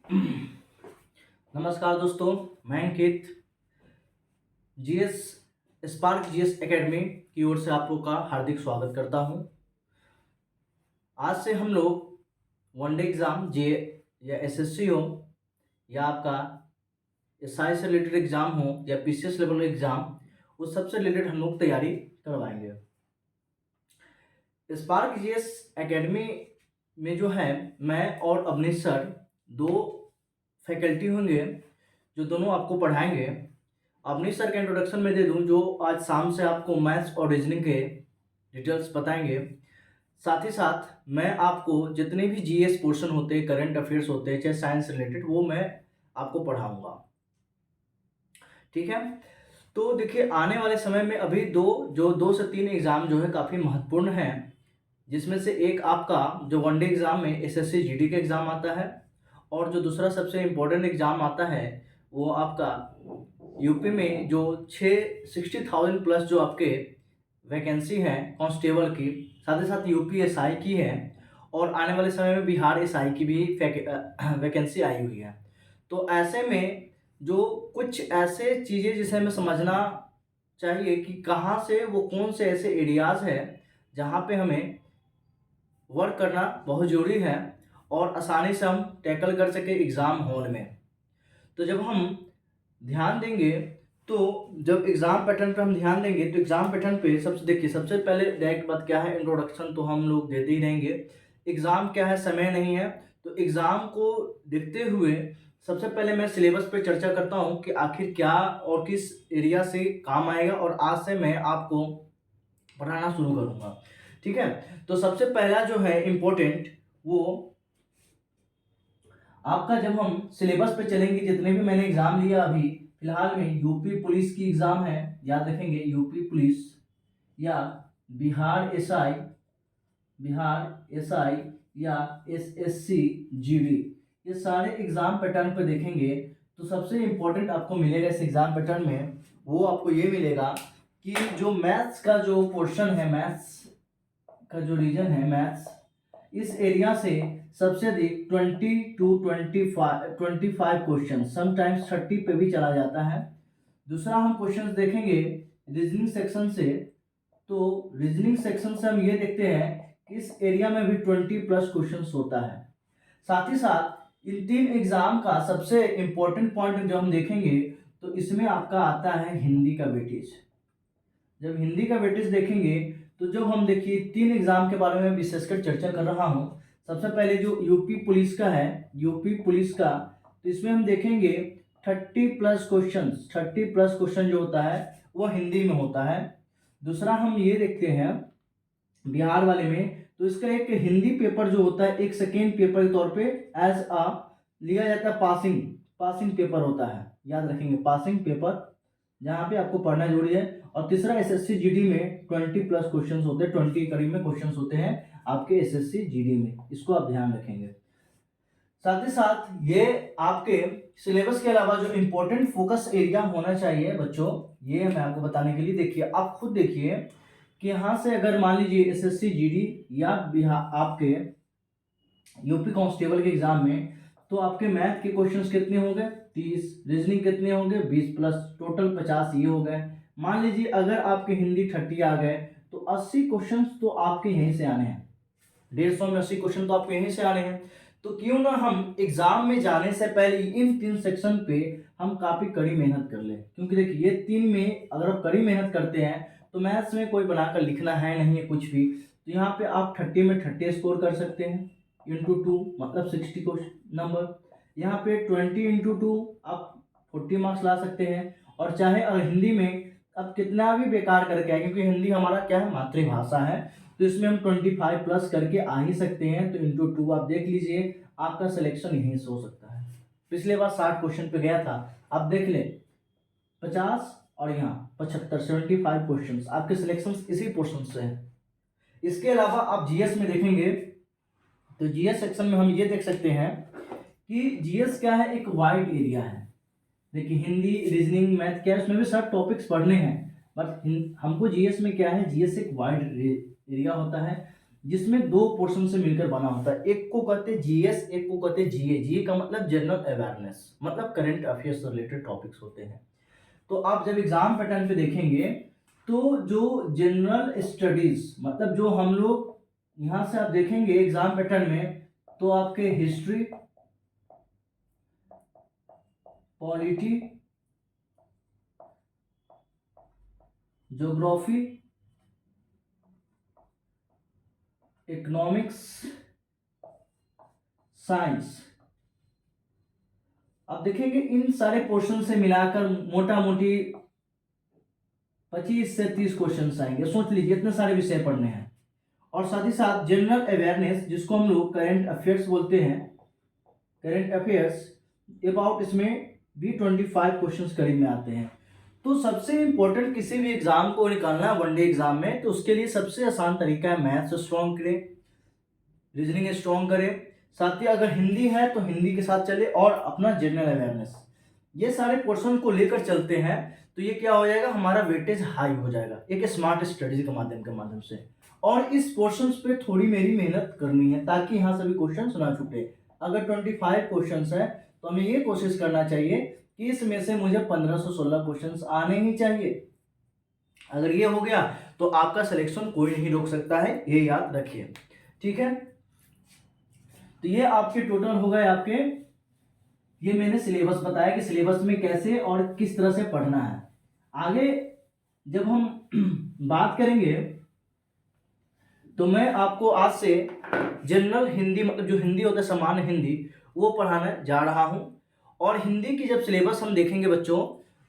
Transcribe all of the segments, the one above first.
नमस्कार दोस्तों, मैं अंकित जीएस स्पार्क जीएस एकेडमी की ओर से आप लोग का हार्दिक स्वागत करता हूं। आज से हम लोग वनडे एग्ज़ाम जे या एसएससी हो या आपका एसआई से रिलेटेड एग्ज़ाम हो या पीसीएस लेवल एग्ज़ाम, उस सब से रिलेटेड हम लोग तैयारी करवाएंगे। स्पार्क जीएस एकेडमी में जो है मैं और अवनीश सर दो फैकल्टी होंगे जो दोनों आपको पढ़ाएंगे। अवनीश सर का इंट्रोडक्शन मैं दे दूं जो आज शाम से आपको मैथ्स और रीजनिंग के डिटेल्स बताएंगे। साथ ही साथ मैं आपको जितने भी जीएस पोर्शन होते हैं, करंट अफेयर्स होते हैं, चाहे साइंस रिलेटेड, वो मैं आपको पढ़ाऊंगा। ठीक है। तो देखिए, आने वाले समय में अभी दो से तीन एग्जाम जो है काफ़ी महत्वपूर्ण हैं, जिसमें से एक आपका जो वनडे एग्जाम में एसएससी जीडी का एग्जाम आता है, और जो दूसरा सबसे इम्पोर्टेंट एग्जाम आता है वो आपका यूपी में जो 60,000 प्लस जो आपके वैकेंसी है कांस्टेबल की, साथ ही साथ यूपी एसआई की है, और आने वाले समय में बिहार एसआई की भी वैकेंसी आई हुई है। तो ऐसे में जो कुछ ऐसे चीज़ें जिसे हमें समझना चाहिए कि कहाँ से वो कौन से ऐसे एरियाज़ है जहाँ पे हमें वर्क करना बहुत ज़रूरी है और आसानी से हम टैकल कर सके एग्ज़ाम हॉल में। तो जब हम ध्यान देंगे, तो जब एग्ज़ाम पैटर्न पे हम ध्यान देंगे तो एग्ज़ाम पैटर्न पे सबसे पहले डायरेक्ट बात क्या है, इंट्रोडक्शन तो हम लोग देते ही रहेंगे। एग्ज़ाम क्या है, समय नहीं है, तो एग्ज़ाम को देखते हुए सबसे पहले मैं सिलेबस पे चर्चा करता हूँ कि आखिर क्या और किस एरिया से काम आएगा, और आज से मैं आपको पढ़ाना शुरू करूँगा। ठीक है। तो सबसे पहला जो है इम्पोर्टेंट, वो आपका जब हम सिलेबस पे चलेंगे, जितने भी मैंने एग्जाम लिया अभी फिलहाल में, यूपी पुलिस की एग्जाम है, याद रखेंगे, यूपी पुलिस या बिहार एसआई, या एसएससी जीडी, ये सारे एग्जाम पैटर्न पे देखेंगे तो सबसे इम्पोर्टेंट आपको मिलेगा इस एग्जाम पैटर्न में, वो आपको ये मिलेगा कि जो मैथ्स का जो पोर्शन है, मैथ्स का जो रीजन है मैथ्स, इस एरिया से सबसे अधिक 20 to 25 क्वेश्चन, समटाइम्स 30 पे भी चला जाता है। दूसरा हम क्वेश्चंस देखेंगे रीजनिंग सेक्शन से, तो रीजनिंग सेक्शन से हम ये देखते हैं कि इस एरिया में भी 20 प्लस क्वेश्चंस होता है। साथ ही साथ इन तीन एग्जाम का सबसे इंपॉर्टेंट पॉइंट जो हम देखेंगे, तो इसमें आपका आता है हिंदी का वेटेज। जब हिंदी का वेटेज देखेंगे तो जब हम देखिए तीन एग्जाम के बारे में विशेषकर चर्चा कर रहा हूं। सबसे पहले जो यूपी पुलिस का है, यूपी पुलिस का, तो इसमें हम देखेंगे 30 प्लस क्वेश्चन जो होता है वो हिंदी में होता है। दूसरा हम ये देखते हैं बिहार वाले में, तो इसका एक हिंदी पेपर जो होता है एक सेकेंड पेपर के तौर पे एज अ लिया जाता है, पासिंग पेपर होता है, याद रखेंगे, पासिंग पेपर, जहाँ पे आपको पढ़ना जरूरी है। और तीसरा एसएससी जीडी में 20 प्लस क्वेश्चंस होते हैं, 20 के करीब में क्वेश्चंस होते हैं आपके एसएससी जीडी में, इसको आप ध्यान रखेंगे। साथ ही साथ ये आपके सिलेबस के अलावा जो इम्पोर्टेंट फोकस एरिया होना चाहिए बच्चों, ये मैं आपको बताने के लिए, देखिए आप खुद देखिए कि यहाँ से अगर मान लीजिए एसएससी जीडी या बिहार आपके यूपी कांस्टेबल के एग्जाम में, तो आपके मैथ के क्वेश्चंस कितने हो गए, 30, रीजनिंग कितने हो गए, 20 प्लस, टोटल 50 ये हो गए। मान लीजिए अगर आपके हिंदी 30 आ गए, तो 80 क्वेश्चंस तो आपके यहीं से आने हैं, 150 में 80 क्वेश्चन तो आपके यहीं से आने हैं। तो क्यों ना हम एग्जाम में जाने से पहले इन तीन सेक्शन पे हम काफी कड़ी मेहनत कर लें, क्योंकि देखिए ये तीन में अगर आप कड़ी मेहनत करते हैं तो मैथ्स में कोई बनाकर लिखना है नहीं है कुछ भी, तो यहाँ पे आप 30 में 30 स्कोर कर सकते हैं, इंटू 2 मतलब 60 क्वेश्चन नंबर। यहाँ पे 20 इंटू 2 आप 40 मार्क्स ला सकते हैं। और चाहे अगर हिंदी में अब कितना भी बेकार करके आए, क्योंकि हिंदी हमारा क्या है, मातृभाषा है, तो इसमें हम 25 प्लस करके आ ही सकते हैं। तो इंटू 2 आप देख लीजिए, आपका सिलेक्शन यहीं से हो सकता है। पिछले बार 60 क्वेश्चन पे गया था, आप देख ले 50 और यहाँ 75, 75 क्वेश्चन, आपके सिलेक्शन इसी पोर्शन से है। इसके अलावा आप जीएस में देखेंगे, तो जीएस सेक्शन में हम ये देख सकते हैं कि जीएस क्या है, एक वाइड एरिया है। देखिए हिंदी, रीजनिंग, मैथ क्या है, उसमें भी सब टॉपिक्स पढ़ने हैं, बट हमको जीएस में क्या है, जीएस एक वाइड एरिया होता है, जिसमें दो पोर्शन से मिलकर बना होता है। एक को कहते हैं जीएस, एक को कहते हैं जीए। जीए का मतलब जनरल अवेयरनेस, मतलब करंट अफेयर्स से रिलेटेड टॉपिक्स होते हैं। तो आप जब एग्जाम पैटर्न पे देखेंगे तो जो जनरल स्टडीज, मतलब जो हम लोग यहाँ से आप देखेंगे एग्जाम पैटर्न में, तो आपके history, polity, geography, economics, science, अब देखेंगे इन सारे पोर्शन से मिलाकर मोटा मोटी 25 से 30 क्वेश्चन आएंगे। सोच लीजिए इतने सारे विषय पढ़ने हैं। और साथ ही साथ जनरल अवेयरनेस, जिसको हम लोग करंट अफेयर्स बोलते हैं, करंट अफेयर्स अबाउट, इसमें भी 25 क्वेश्चंस करीब में आते हैं। तो सबसे इंपॉर्टेंट किसी भी एग्जाम को निकालना है वनडे एग्जाम में, तो उसके लिए सबसे आसान तरीका है मैथ्स स्ट्रॉन्ग करें, रीजनिंग स्ट्रॉन्ग करें, साथ ही अगर हिंदी है तो हिंदी के साथ चले, और अपना जनरल अवेयरनेस, ये सारे पोर्शन को लेकर चलते हैं तो ये क्या हो जाएगा, हमारा वेटेज हाई हो जाएगा एक स्मार्ट स्टडीज के माध्यम से। और इस पोर्शन पे थोड़ी मेरी मेहनत करनी है ताकि यहाँ सभी क्वेश्चन ना छूटे। अगर 25 क्वेश्चन है तो हमें ये कोशिश करना चाहिए कि इसमें से मुझे 15 से 16 क्वेश्चन आने ही चाहिए। अगर ये हो गया तो आपका सिलेक्शन कोई नहीं रोक सकता है, ये याद रखिए, ठीक है। तो ये आपके टोटल हो गए आपके, ये मैंने सिलेबस बताया कि सिलेबस में कैसे और किस तरह से पढ़ना है। आगे जब हम बात करेंगे तो मैं आपको आज से जनरल हिंदी, मतलब जो हिंदी होता है सामान्य हिंदी, वो पढ़ाने जा रहा हूं। और हिंदी की जब सिलेबस हम देखेंगे बच्चों,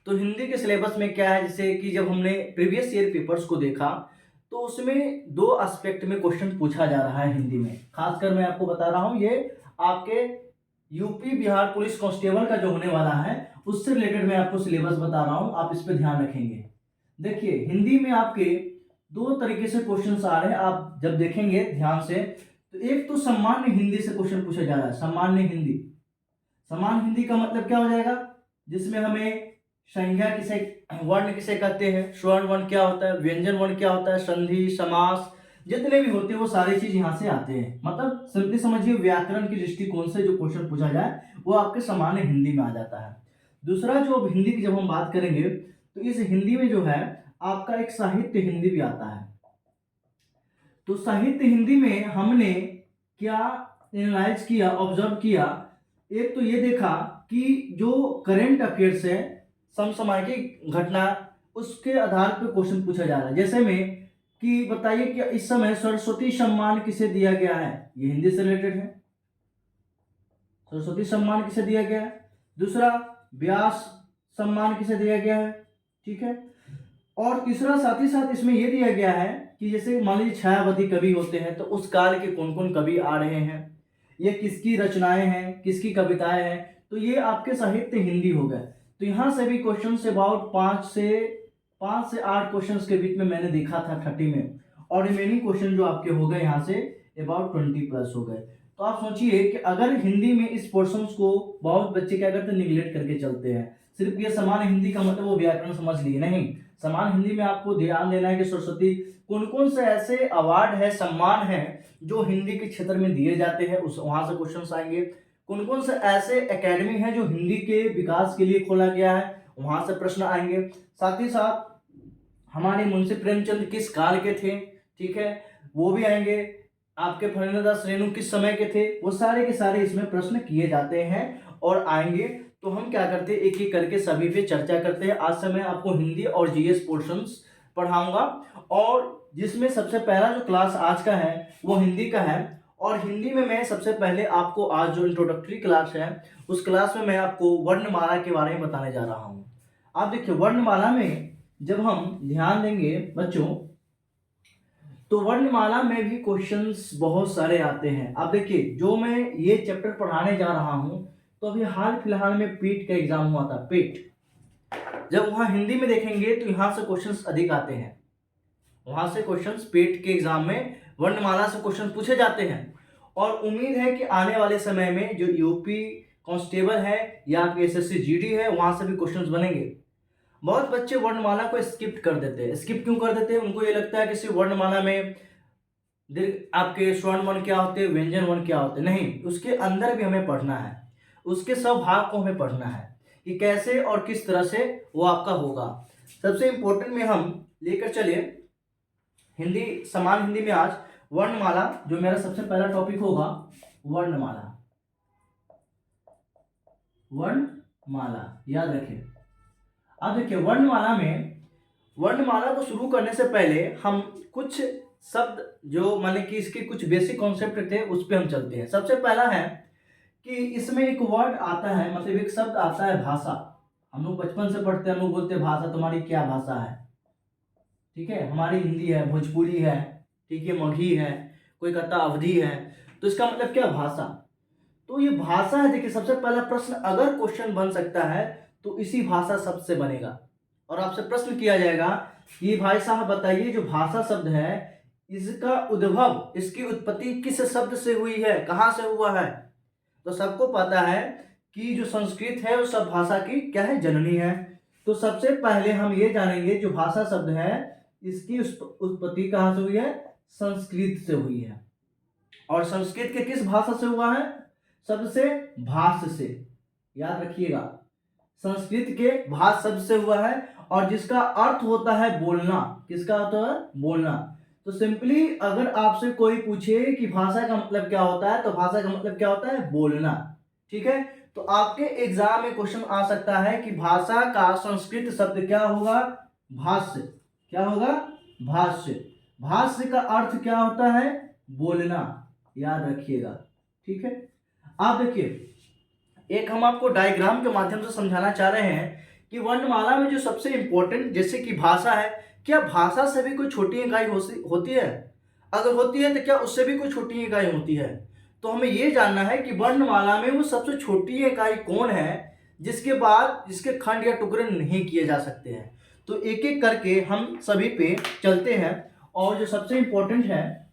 तो हिंदी के सिलेबस में क्या है, जैसे कि जब हमने प्रीवियस ईयर पेपर्स को देखा तो उसमें दो एस्पेक्ट में क्वेश्चन पूछा जा रहा है हिंदी में। खासकर मैं आपको बता रहा हूं, ये आपके यूपी बिहार पुलिस कांस्टेबल का जो होने वाला है उससे रिलेटेड मैं आपको सिलेबस बता रहा हूं, आप इस पर ध्यान रखेंगे। देखिए हिंदी में आपके दो तरीके से क्वेश्चन आ रहे हैं, आप जब देखेंगे ध्यान से, तो एक तो सामान्य हिंदी से क्वेश्चन पूछा जा रहा है। सामान्य हिंदी, सामान्य हिंदी का मतलब क्या हो जाएगा, जिसमें हमें संज्ञा किसे, वर्ण किसे कहते हैं, स्वर्ण वर्ण क्या होता है, व्यंजन वर्ण क्या होता है, संधि, समास, जितने भी होते हैं वो सारी चीज यहाँ से आते हैं। मतलब सिंपली समझिए व्याकरण की दृष्टिकोण से जो क्वेश्चन पूछा जाए वो आपके सामान्य हिंदी में आ जाता है। दूसरा जो हिंदी की जब हम बात करेंगे तो इस हिंदी में जो है आपका एक साहित्य हिंदी भी आता है। तो साहित्य हिंदी में हमने क्या एनालाइज किया, ऑब्जर्व किया, एक तो ये देखा कि जो करंट अफेयर्स है, समसामयिक घटना, उसके आधार पर क्वेश्चन पूछा जा रहा है। जैसे में कि बताइए कि इस समय सरस्वती सम्मान किसे दिया गया है, ये हिंदी से रिलेटेड है, सरस्वती सम्मान किसे दिया गया है। दूसरा व्यास सम्मान किसे दिया गया है, ठीक है। और तीसरा साथ ही साथ इसमें यह दिया गया है कि जैसे मान लीजिए छायावती कवि होते हैं तो उस काल के कौन कौन कवि आ रहे हैं, ये किसकी रचनाएं हैं, किसकी कविताएं हैं, तो ये आपके साहित्य हिंदी हो गए। तो यहाँ से भी क्वेश्चन अबाउट 5 से 8 क्वेश्चन के बीच में मैंने देखा था 30 में, और रिमेनिंग क्वेश्चन जो आपके हो गए यहाँ से अबाउट 20 प्लस हो गए। तो आप सोचिए कि अगर हिंदी में इस पोर्शन को बहुत बच्चे क्या करते हैं, निगलेक्ट करके चलते हैं। सिर्फ ये समान हिंदी का मतलब वो व्याकरण समझ लिए, नहीं, समान हिंदी में आपको ध्यान देना है कि सरस्वती कौन कौन से ऐसे अवार्ड है, सम्मान है जो हिंदी के क्षेत्र में दिए जाते हैं, उस वहां से क्वेश्चन आएंगे। कौन कौन से ऐसे एकेडमी है जो हिंदी के विकास के लिए खोला गया है, वहां से प्रश्न आएंगे। साथ ही साथ हमारे मुंशी प्रेमचंद किस काल के थे, ठीक है, वो भी आएंगे। आपके फणींद्रनाथ रेणु किस समय के थे, वो सारे के सारे इसमें प्रश्न किए जाते हैं और आएंगे। तो हम क्या करते हैं, एक एक करके सभी पे चर्चा करते हैं। आज से मैं आपको हिंदी और जीएस पोर्शंस पढ़ाऊंगा, और जिसमें सबसे पहला जो क्लास आज का है वो हिंदी का है। और हिंदी में मैं सबसे पहले आपको आज जो इंट्रोडक्टरी क्लास है उस क्लास में मैं आपको वर्णमाला के बारे में बताने जा रहा हूँ। आप देखिए वर्णमाला में जब हम ध्यान देंगे बच्चों, तो वर्णमाला में भी क्वेश्चंस बहुत सारे आते हैं। आप देखिए जो मैं ये चैप्टर पढ़ाने जा रहा हूं, तो अभी हाल फिलहाल में पेट का एग्जाम हुआ था, पेट, जब वहां हिंदी में देखेंगे तो यहां से क्वेश्चंस अधिक आते हैं, वहां से क्वेश्चंस पेट के एग्जाम में वर्णमाला से क्वेश्चन पूछे जाते हैं। और उम्मीद है कि आने वाले समय में जो यूपी कांस्टेबल है या आपके एसएससी जीडी है वहां से भी क्वेश्चंस बनेंगे। बहुत बच्चे वर्णमाला को स्किप कर देते हैं। स्किप क्यों कर देते हैं, उनको ये लगता है कि सिर्फ वर्णमाला में आपके स्वर्ण वर्ण क्या होते हैं, व्यंजन वर्ण क्या होते हैं, नहीं, उसके अंदर भी हमें पढ़ना है, उसके सब भाग को हमें पढ़ना है कि कैसे और किस तरह से वो आपका होगा। सबसे इंपॉर्टेंट में हम लेकर चले हिंदी, समान हिंदी में आज वर्णमाला, जो मेरा सबसे पहला टॉपिक होगा वर्णमाला। वर्णमाला याद रखिए। अब देखिए वर्णमाला को शुरू करने से पहले हम कुछ शब्द जो माने कि इसके कुछ बेसिक कॉन्सेप्ट थे उस पे हम चलते हैं। सबसे पहला है कि इसमें एक वर्ड आता है, मतलब एक शब्द आता है भाषा। हम लोग बचपन से पढ़ते हैं, हम लोग बोलते हैं भाषा तुम्हारी क्या भाषा है, ठीक है, हमारी हिंदी है, भोजपुरी है, ठीक है, मगही है, कोई कहता अवधी है, तो इसका मतलब क्या भाषा। तो ये भाषा है। देखिए सबसे पहला प्रश्न अगर क्वेश्चन बन सकता है तो इसी भाषा शब्द से बनेगा, और आपसे प्रश्न किया जाएगा कि भाई साहब बताइए जो भाषा शब्द है इसका उद्भव, इसकी उत्पत्ति किस शब्द से हुई है, कहाँ से हुआ है। तो सबको पता है कि जो संस्कृत है वो सब भाषा की क्या है, जननी है। तो सबसे पहले हम ये जानेंगे जो भाषा शब्द है इसकी उत्पत्ति कहाँ से हुई है, संस्कृत से हुई है। और संस्कृत के किस भाषा से हुआ है, शब्द से, भाष से, याद रखिएगा, संस्कृत के भाष शब्द से हुआ है, और जिसका अर्थ होता है बोलना। किसका होता है, बोलना। तो सिंपली अगर आपसे कोई पूछे कि भाषा का मतलब क्या होता है, तो भाषा का मतलब क्या होता है, बोलना, ठीक है। तो आपके एग्जाम में क्वेश्चन आ सकता है कि भाषा का संस्कृत शब्द क्या होगा, भाष्य। क्या होगा, भाष्य। भाष्य का अर्थ क्या होता है, बोलना, याद रखिएगा, ठीक है। आप देखिए एक हम आपको डायग्राम के माध्यम से समझाना चाह रहे हैं कि वर्णमाला में जो सबसे इंपॉर्टेंट जैसे कि भाषा है, क्या भाषा से भी कोई छोटी इकाई होती है, अगर होती है तो क्या उससे भी कोई छोटी इकाई होती है। तो हमें ये जानना है कि वर्णमाला में वो सबसे छोटी इकाई कौन है जिसके बाद जिसके खंड या टुकड़े नहीं किए जा सकते हैं। तो एक एक करके हम सभी पे चलते हैं, और जो सबसे इंपॉर्टेंट है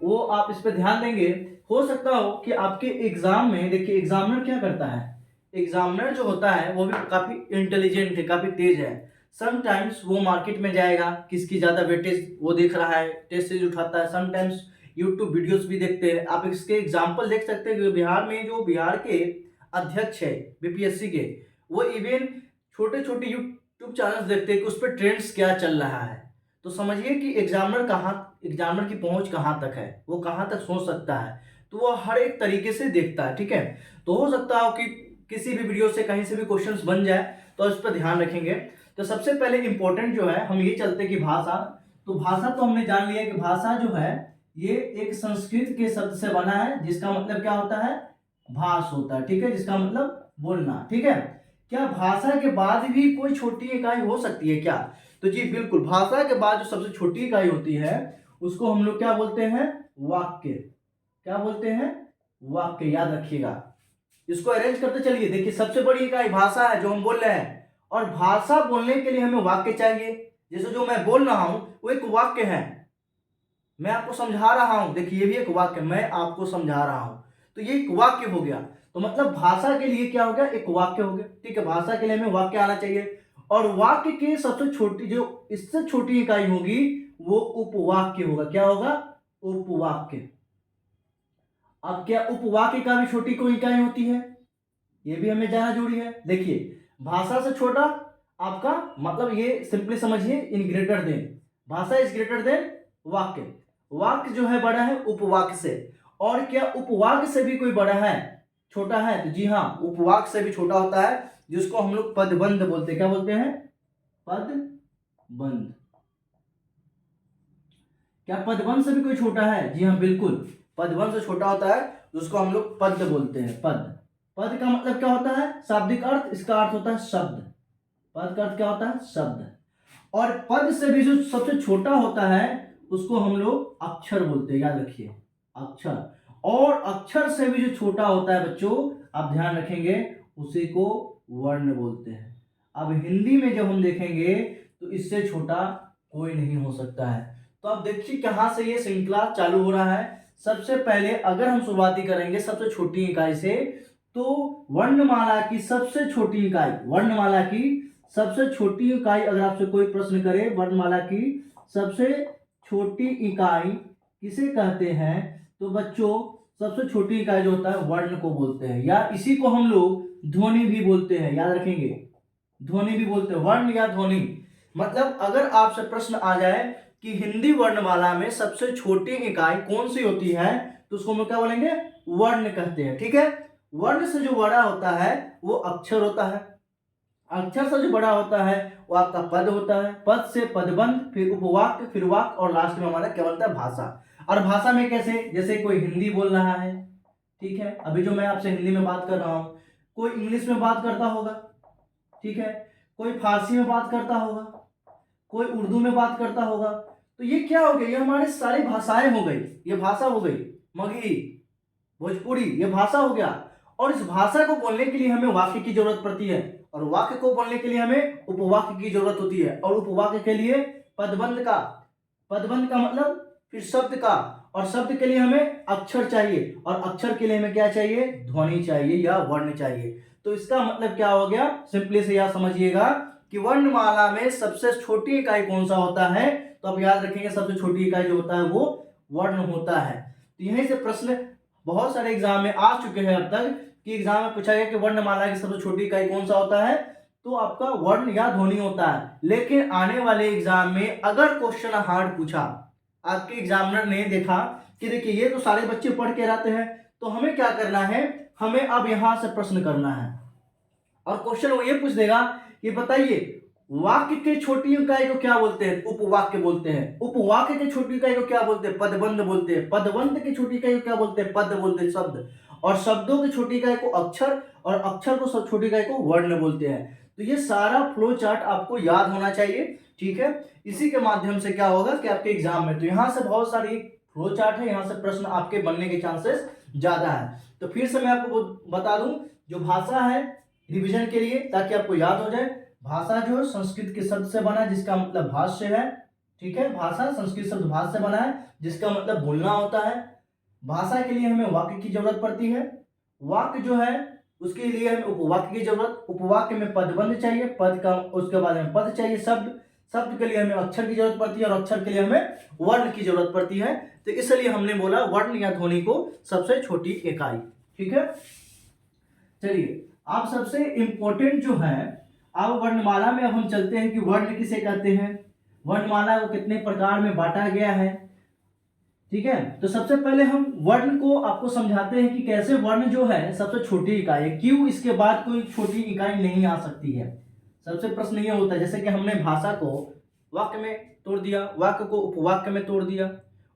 वो आप इस पर ध्यान देंगे। हो सकता हो कि आपके एग्जाम में, देखिए एग्जामिनर क्या करता है, एग्जामिनर जो होता है वो भी काफी इंटेलिजेंट है, काफी तेज है। समटाइम्स वो मार्केट में जाएगा, किसकी ज्यादा वेटेज वो देख रहा है, टेस्ट सीरीज उठाता है, समटाइम्स यूट्यूब वीडियोस भी देखते हैं। आप इसके एग्जाम्पल देख सकते हैं कि बिहार में जो बिहार के अध्यक्ष है बीपीएससी के, वो इवन छोटे छोटे यूट्यूब चैनल्स देखते हैं कि उस पर ट्रेंड्स क्या चल रहा है। तो समझिए कि एग्जामिनर की पहुंच कहाँ तक है, वो कहाँ तक सोच सकता है। तो वो हर एक तरीके से देखता है, ठीक है। तो हो सकता हो कि किसी भी वीडियो से कहीं से भी क्वेश्चंस बन जाए, तो इस पर ध्यान रखेंगे। तो सबसे पहले इंपॉर्टेंट जो है हम ये चलते कि भाषा। तो भाषा तो हमने जान लिया कि भाषा जो है ये एक संस्कृत के शब्द से बना है, जिसका मतलब क्या होता है, भाष होता है, ठीक है, जिसका मतलब बोलना, ठीक है। क्या भाषा के बाद भी कोई छोटी इकाई हो सकती है क्या, तो जी बिल्कुल, भाषा के बाद जो सबसे छोटी इकाई होती है उसको हम लोग क्या बोलते हैं, वाक्य। क्या बोलते हैं, वाक्य, याद रखिएगा। इसको अरेंज करते चलिए। देखिए सबसे बड़ी इकाई भाषा है जो हम बोल रहे हैं, और भाषा बोलने के लिए हमें वाक्य चाहिए। जैसे जो मैं बोल रहा हूं वो एक वाक्य है, मैं आपको समझा रहा हूं, देखिए ये भी एक वाक्य, मैं आपको समझा रहा हूं, तो ये एक वाक्य हो गया। तो मतलब भाषा के लिए क्या हो गया, एक वाक्य हो गया, ठीक है। भाषा के लिए हमें वाक्य आना चाहिए, और वाक्य की सबसे छोटी जो इससे छोटी इकाई होगी वो उपवाक्य होगा। क्या होगा, उपवाक्य। अब क्या उपवाक्य का भी छोटी कोई इकाई होती है, ये भी हमें जानना जरूरी है। देखिए भाषा से छोटा आपका मतलब ये सिंपली समझिए इन ग्रेटर देन, भाषा इज ग्रेटर देन वाक्य। वाक्य जो है बड़ा है उपवाक्य से, और क्या उपवाक्य से भी कोई बड़ा है, छोटा है, तो जी हाँ, उपवाक्य से भी छोटा होता है, जिसको हम लोग पदबंध बोलते हैं। क्या बोलते हैं, पदबंध। क्या पदबंध से भी कोई छोटा है, जी हाँ बिल्कुल, पदबंध से छोटा होता है, जिसको हम लोग पद बोलते हैं। पद, पद का मतलब क्या होता है, शाब्दिक अर्थ, इसका अर्थ होता है शब्द। पद का अर्थ क्या होता है, शब्द। और पद से भी जो सबसे छोटा होता है उसको हम लोग अक्षर बोलते हैं, याद रखिए, अक्षर। और अक्षर से भी जो छोटा होता है बच्चों, आप ध्यान रखेंगे, उसी को वर्ण बोलते हैं। अब हिंदी में जब हम देखेंगे तो इससे छोटा कोई नहीं हो सकता है। तो अब देखिए कहां से ये श्रृंखला चालू हो रहा है। सबसे पहले अगर हम शुरुआती करेंगे सबसे छोटी इकाई से, तो वर्णमाला की सबसे छोटी इकाई, वर्णमाला की सबसे छोटी इकाई, अगर आपसे कोई प्रश्न करे वर्णमाला की सबसे छोटी इकाई किसे कहते हैं? तो बच्चों सबसे छोटी इकाई जो होता है वर्ण को बोलते हैं, या इसी को हम लोग ध्वनि भी बोलते हैं, याद रखेंगे, ध्वनि भी बोलते हैं, वर्ण या ध्वनि। मतलब अगर आपसे प्रश्न आ जाए कि हिंदी वर्णमाला में सबसे छोटी इकाई कौन सी होती है, तो उसको हम लोग क्या बोलेंगे? वर्ण कहते हैं। ठीक है, वर्ण से जो बड़ा होता है वो अक्षर होता है, अक्षर से जो बड़ा होता है वो आपका पद होता है, पद से पदबंध, फिर उपवाक्य, फिर वाक्य, और लास्ट में हमारा क्या बनता है? भाषा। और भाषा में कैसे? जैसे कोई हिंदी बोल रहा है, ठीक है, अभी जो मैं आपसे हिंदी में बात कर रहा हूं, कोई इंग्लिश में बात करता होगा, ठीक है, कोई फारसी में बात करता होगा, कोई उर्दू में बात करता होगा। तो ये क्या हो गया? ये हमारी सारी भाषाएं हो गई, ये भाषा हो गई, मगही, भोजपुरी, ये भाषा हो गया। और इस भाषा को बोलने के लिए हमें वाक्य की जरूरत पड़ती है, और वाक्य को बोलने के लिए हमें उपवाक्य की जरूरत होती है, और उपवाक्य के लिए पदबंध का, पदबंध का मतलब फिर शब्द का, और शब्द के लिए हमें अक्षर चाहिए, और अक्षर के लिए हमें क्या चाहिए? ध्वनि चाहिए या वर्ण चाहिए। तो इसका मतलब क्या हो गया? सिंपली से यह समझिएगा कि वर्णमाला में सबसे छोटी इकाई कौन सा होता है? तो आप याद रखेंगे सबसे छोटी इकाई जो होता है वो वर्ण होता है। तो यहीं से प्रश्न बहुत सारे एग्जाम में आ चुके हैं अब तक, कि एग्जाम में पूछा गया कि वर्णमाला की सबसे छोटी इकाई कौन सा होता है, तो आपका वर्ण या ध्वनि होता है। लेकिन आने वाले एग्जाम में अगर क्वेश्चन हार्ड पूछा, आपके एग्जामिनर ने देखा कि देखिए ये तो सारे बच्चे पढ़ के रहते हैं, तो हमें क्या करना है? हमें अब यहां से प्रश्न करना है, और क्वेश्चन वो ये पूछ देगा कि बताइए वाक्य के छोटी इकाई को क्या बोलते हैं? उपवाक्य बोलते हैं। उपवाक्य के छोटी इकाई को क्या बोलते हैं? पदबंध बोलते हैं। पदबंध की छोटी इकाई को क्या बोलते हैं? पद बोलते हैं, शब्द। और शब्दों की छोटी इकाई को अक्षर, और अक्षर को सब छोटी इकाई को वर्ण बोलते हैं। तो ये सारा फ्लो चार्ट आपको याद होना चाहिए, ठीक है। इसी के माध्यम से क्या होगा कि आपके एग्जाम में, तो यहाँ से बहुत सारी फ्लो चार्ट है, यहाँ से प्रश्न आपके बनने के चांसेस ज्यादा है। तो फिर से मैं आपको बता दूं, जो भाषा है रिवीजन के लिए, ताकि आपको याद हो जाए, भाषा जो है संस्कृत के शब्द से बना है जिसका मतलब भाष्य है, ठीक है। भाषा संस्कृत शब्द भाष्य से बना है जिसका मतलब बोलना होता है। भाषा के लिए हमें वाक्य की जरूरत पड़ती है। वाक्य जो है उसके लिए हमें उपवाक्य की जरूरत, उपवाक्य में पदबंध चाहिए, पद का उसके बाद में पद चाहिए, शब्द, शब्द के लिए हमें अक्षर की जरूरत पड़ती है, और अक्षर के लिए हमें वर्ण की जरूरत पड़ती है। तो इसलिए हमने बोला वर्ण या ध्वनि को सबसे छोटी इकाई, ठीक है। चलिए आप सबसे इंपॉर्टेंट जो है, अब वर्णमाला में अब हम चलते हैं कि वर्ण किसे कहते हैं, वर्णमाला को कितने प्रकार में बांटा गया है, ठीक है। तो सबसे पहले हम वर्ण को आपको समझाते हैं कि कैसे वर्ण जो है सबसे छोटी इकाई है, क्यों इसके बाद कोई छोटी इकाई नहीं आ सकती है। सबसे प्रश्न ये होता है, जैसे कि हमने भाषा को वाक्य में तोड़ दिया, वाक्य को उपवाक्य में तोड़ दिया,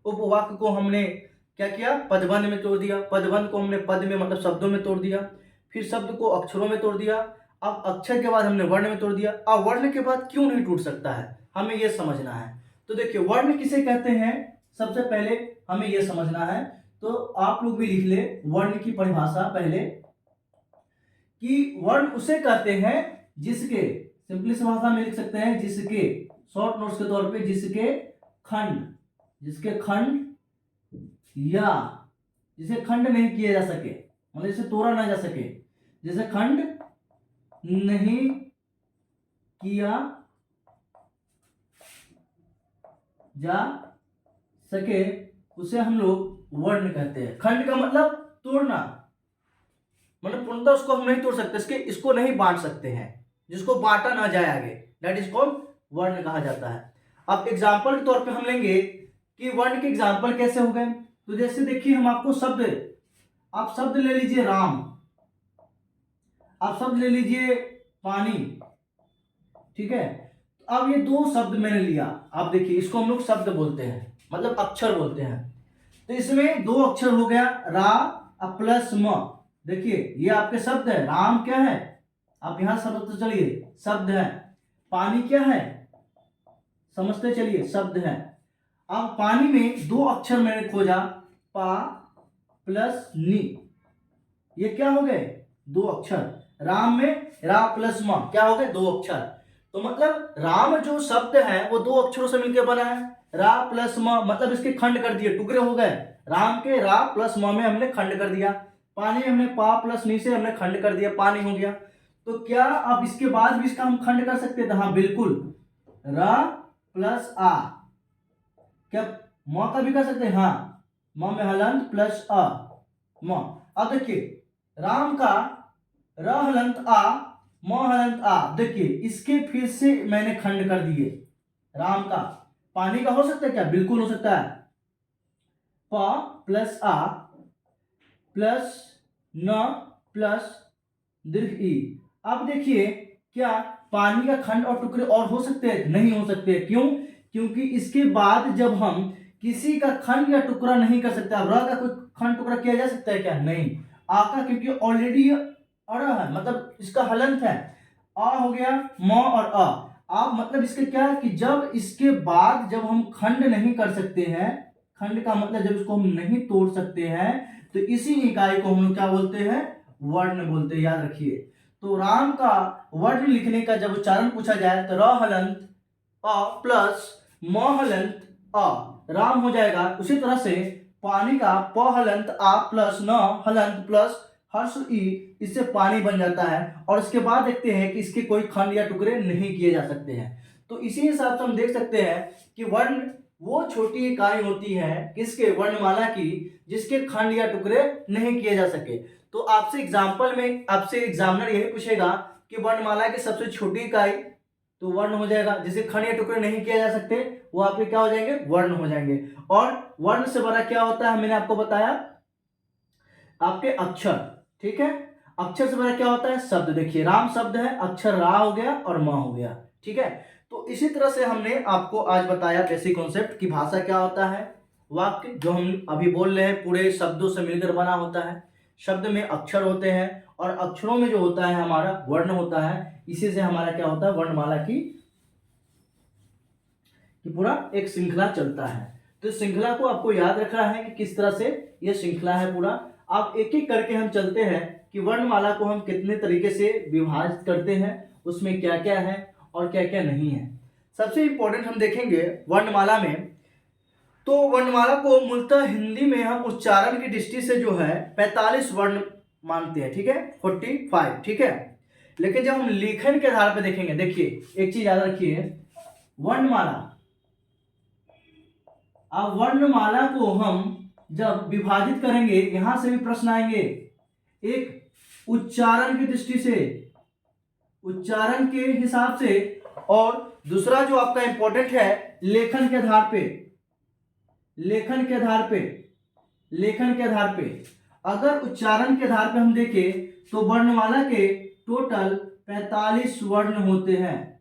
उपवाक्य को हमने क्या किया? पदबंध में तोड़ दिया, पदबंध को हमने पद में मतलब शब्दों में तोड़ दिया, फिर शब्द को अक्षरों में तोड़ दिया, अब अक्षर के बाद हमने वर्ण में तोड़ दिया। अब वर्ण के बाद क्यों नहीं टूट सकता है, हमें यह समझना है। तो देखिए वर्ण किसे कहते हैं, सबसे पहले हमें यह समझना है। तो आप लोग भी लिख ले वर्ण की परिभाषा पहले, कि वर्ण उसे कहते हैं जिसके, सिंपली सी भाषा में लिख सकते हैं, जिसके, शॉर्ट नोट्स के तौर पे, जिसके खंड, जिसके खंड या जिसे खंड नहीं किया जा सके, मतलब इसे तोड़ा ना जा सके, जिसे खंड नहीं किया जा सके उसे हम लोग वर्ण कहते हैं। खंड का मतलब तोड़ना, मतलब पूर्णतः उसको हम नहीं तोड़ सकते, इसको नहीं बांट सकते हैं, जिसको बांटा ना जाए आगे, दैट इज कॉल्ड वर्ण कहा जाता है। अब एग्जाम्पल के तौर पे हम लेंगे कि वर्ण के एग्जाम्पल कैसे हो गए। तो जैसे देखिए हम आपको शब्द, आप शब्द ले लीजिए राम, आप शब्द ले लीजिए पानी, ठीक है। अब ये दो शब्द मैंने लिया, आप देखिए इसको हम लोग शब्द बोलते हैं, मतलब अक्षर बोलते हैं। तो इसमें दो अक्षर हो गया, रा प्लस म। देखिए ये आपके शब्द है, राम क्या है, आप यहां शब्द तो चलिए शब्द है, पानी क्या है, समझते चलिए शब्द है। अब पानी में दो अक्षर मैंने खोजा, पा प्लस नी, ये क्या हो गए? दो अक्षर। राम में रा प्लस म क्या हो गए? दो अक्षर। तो मतलब राम जो शब्द है वो दो अक्षरों से मिलकर बना है, रा प्लस म, मतलब इसके खंड कर दिए, टुकड़े हो गए। राम के रा प्लस म में हमने खंड कर दिया, पानी हमने पा प्लस नी से हमने खंड कर दिया, पानी हो गया। तो क्या अब इसके बाद भी इसका हम खंड कर सकते थे? हाँ बिल्कुल, रा प्लस आ, क्या म का भी कर सकते हैं? हाँ, म में हलंत प्लस अ, म। अब देखिए राम का र हलंत आ, म हलंत आ, देखिए इसके फिर से मैंने खंड कर दिए। राम का पानी का हो सकता है क्या? बिल्कुल हो सकता है। प प्लस आ प्लस न प्लस दीर्घ ई। अब देखिए क्या पानी का खंड और टुकड़े और हो सकते हैं? नहीं हो सकते। क्यों? क्योंकि इसके बाद जब हम किसी का खंड या टुकड़ा नहीं कर सकते। अब र का कोई खंड टुकड़ा किया जा सकता है क्या? नहीं। आ का क्योंकि ऑलरेडी अड़ है, मतलब इसका हलंत है। आ हो गया म और अ। आप मतलब इसके क्या है कि जब इसके बाद जब हम खंड नहीं कर सकते हैं, खंड का मतलब जब इसको हम नहीं तोड़ सकते हैं, तो इसी इकाई को हम लोग क्या बोलते हैं? वर्ण बोलते हैं। याद रखिए। तो राम का वर्ण लिखने का जब उच्चारण पूछा जाए तो र हलंत अ प्लस म हलंत अ, राम हो जाएगा। उसी तरह से पानी का प हलंत आ प्लस न हलंत प्लस हर्ष ई, इससे पानी बन जाता है। और इसके बाद देखते हैं कि इसके कोई खंड या टुकड़े नहीं किए जा सकते हैं। तो इसी हिसाब से हम देख सकते हैं कि वर्ण वो छोटी इकाई होती है किसके? वर्णमाला की, जिसके खंड या टुकड़े नहीं किए जा सके। तो आपसे एग्जाम्पल में आपसे एग्जामिनर यही पूछेगा कि वर्णमाला की सबसे छोटी इकाई, तो वर्ण हो जाएगा। जिसे खंड या टुकड़े नहीं किए जा सकते वो आपके क्या हो जाएंगे? वर्ण हो जाएंगे। और वर्ण से बड़ा क्या होता है? मैंने आपको बताया आपके अक्षर। ठीक है, अक्षर से बड़ा क्या होता है? शब्द। देखिए राम शब्द है, अक्षर रा हो गया और म हो गया। ठीक है, तो इसी तरह से हमने आपको आज बताया बेसिक कॉन्सेप्ट कि भाषा क्या होता है। वाक्य जो हम अभी बोल रहे हैं पूरे शब्दों से मिलकर बना होता है। शब्द में अक्षर होते हैं और अक्षरों में जो होता है हमारा वर्ण होता है। इसी से हमारा क्या होता है? वर्णमाला की पूरा एक श्रृंखला चलता है। तो इस श्रृंखला को आपको याद रखना है कि किस तरह से यह श्रृंखला है पूरा। आप एक एक करके हम चलते हैं कि वर्णमाला को हम कितने तरीके से विभाजित करते हैं, उसमें क्या क्या है और क्या क्या नहीं है। सबसे इंपॉर्टेंट हम देखेंगे वर्णमाला में, तो वर्णमाला को मूलतः हिंदी में हम उच्चारण की दृष्टि से जो है 45 वर्ण मानते हैं। ठीक है, 45। ठीक है, लेकिन जब हम लेखन के आधार पर देखेंगे, देखिए एक चीज याद रखिए, वर्णमाला, अब वर्णमाला को हम जब विभाजित करेंगे, यहां से भी प्रश्न आएंगे। एक उच्चारण की दृष्टि से, उच्चारण के हिसाब से, और दूसरा जो आपका इंपॉर्टेंट है लेखन के आधार पे, लेखन के आधार पे, लेखन के आधार पे। अगर उच्चारण के आधार पे हम देखें तो वर्णमाला के टोटल 45 वर्ण होते हैं,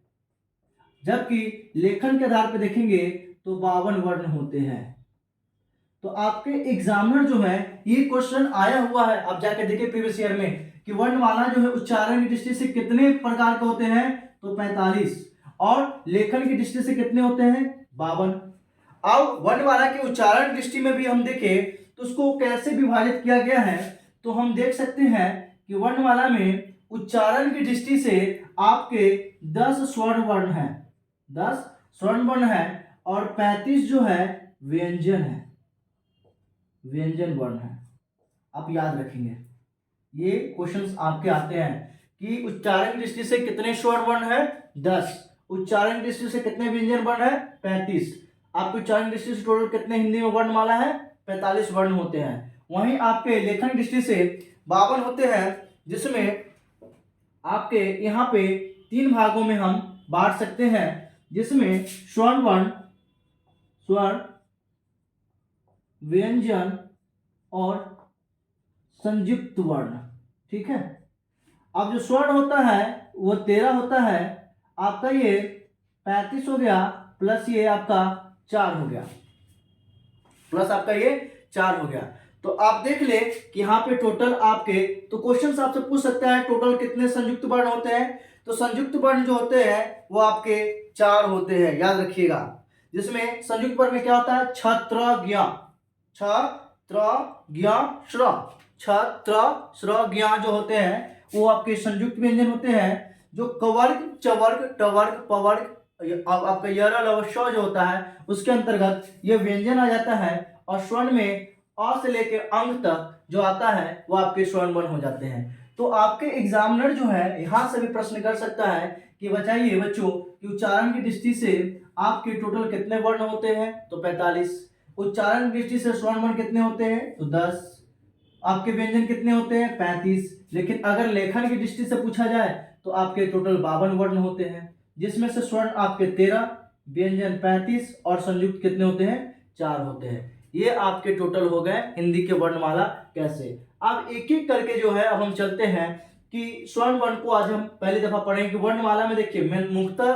जबकि लेखन के आधार पे देखेंगे तो 52 वर्ण होते हैं। तो आपके एग्जामिनर जो है ये क्वेश्चन आया हुआ है, आप जाके देखिए प्रीवियस ईयर में कि वर्णमाला जो है उच्चारण की दृष्टि से कितने प्रकार के होते हैं, तो 45, और लेखन की दृष्टि से कितने होते हैं? 52। अब वर्णमाला के उच्चारण की दृष्टि में भी हम देखें तो उसको कैसे विभाजित किया गया है, तो हम देख सकते हैं कि वर्णमाला में उच्चारण की दृष्टि से आपके 10 स्वर्ण वर्ण है, 10 स्वर्ण वर्ण है, और 35 जो है व्यंजन है, व्यंजन वर्ण है। आप याद रखेंगे ये क्वेश्चंस आपके आते हैं कि उच्चारण की दृष्टि से कितने स्वर वर्ण है? 10। उच्चारण की दृष्टि से कितने व्यंजन वर्ण है? 35। आपके उच्चारण की दृष्टि से टोटल कितने हिंदी में वर्णमाला है? 45 वर्ण होते हैं। वहीं आपके लेखन की दृष्टि से 52 होते हैं, जिसमें आपके यहाँ पे 3 भागों में हम बांट सकते हैं, जिसमें स्वर्ण वर्ण, स्वर, व्यंजन और संयुक्त वर्ण। ठीक है, अब जो स्वर्ण होता है वो 13 होता है, आपका ये 35 हो गया, प्लस ये आपका 4 हो गया, प्लस आपका ये 4 हो गया। तो आप देख ले कि यहाँ पे टोटल आपके, तो क्वेश्चन आपसे पूछ सकता है टोटल कितने संयुक्त वर्ण होते हैं, तो संयुक्त वर्ण जो होते हैं वो आपके 4 होते हैं, याद रखिएगा। जिसमें संयुक्त वर्ण में क्या होता है? छत्र ज्ञ, छत्र ज्ञ श्र, छत्र श्र ज्ञ जो होते हैं वो आपके संयुक्त व्यंजन होते हैं। जो कवर्ग, चवर्ग, टवर्ग, पवर्ग, आपका यर लव श जो होता है उसके अंतर्गत ये व्यंजन आ जाता है, और स्वर्ण में अ से लेकर अंग तक जो आता है वो आपके स्वर्ण वर्ण हो जाते हैं। तो आपके एग्जामिनर जो है यहां से भी प्रश्न कर सकता है कि बताइए बच्चों कि उच्चारण की दृष्टि से आपके टोटल कितने वर्ण होते हैं? तो 45। उच्चारण दृष्टि से स्वर्ण वर्ण कितने होते हैं? तो 10। आपके व्यंजन कितने होते हैं? 35। लेकिन अगर लेखन की दृष्टि से पूछा जाए तो आपके टोटल 52 वर्ण होते हैं, जिसमें से स्वर्ण आपके 13, व्यंजन 35 और संयुक्त कितने होते हैं? 4 होते हैं। ये आपके टोटल हो गए हिंदी के वर्णमाला कैसे। अब एक एक करके जो है अब हम चलते हैं कि स्वर्ण वर्ण को आज हम पहली दफा पढ़ेंगे कि वर्णमाला में देखिए मुख्यतः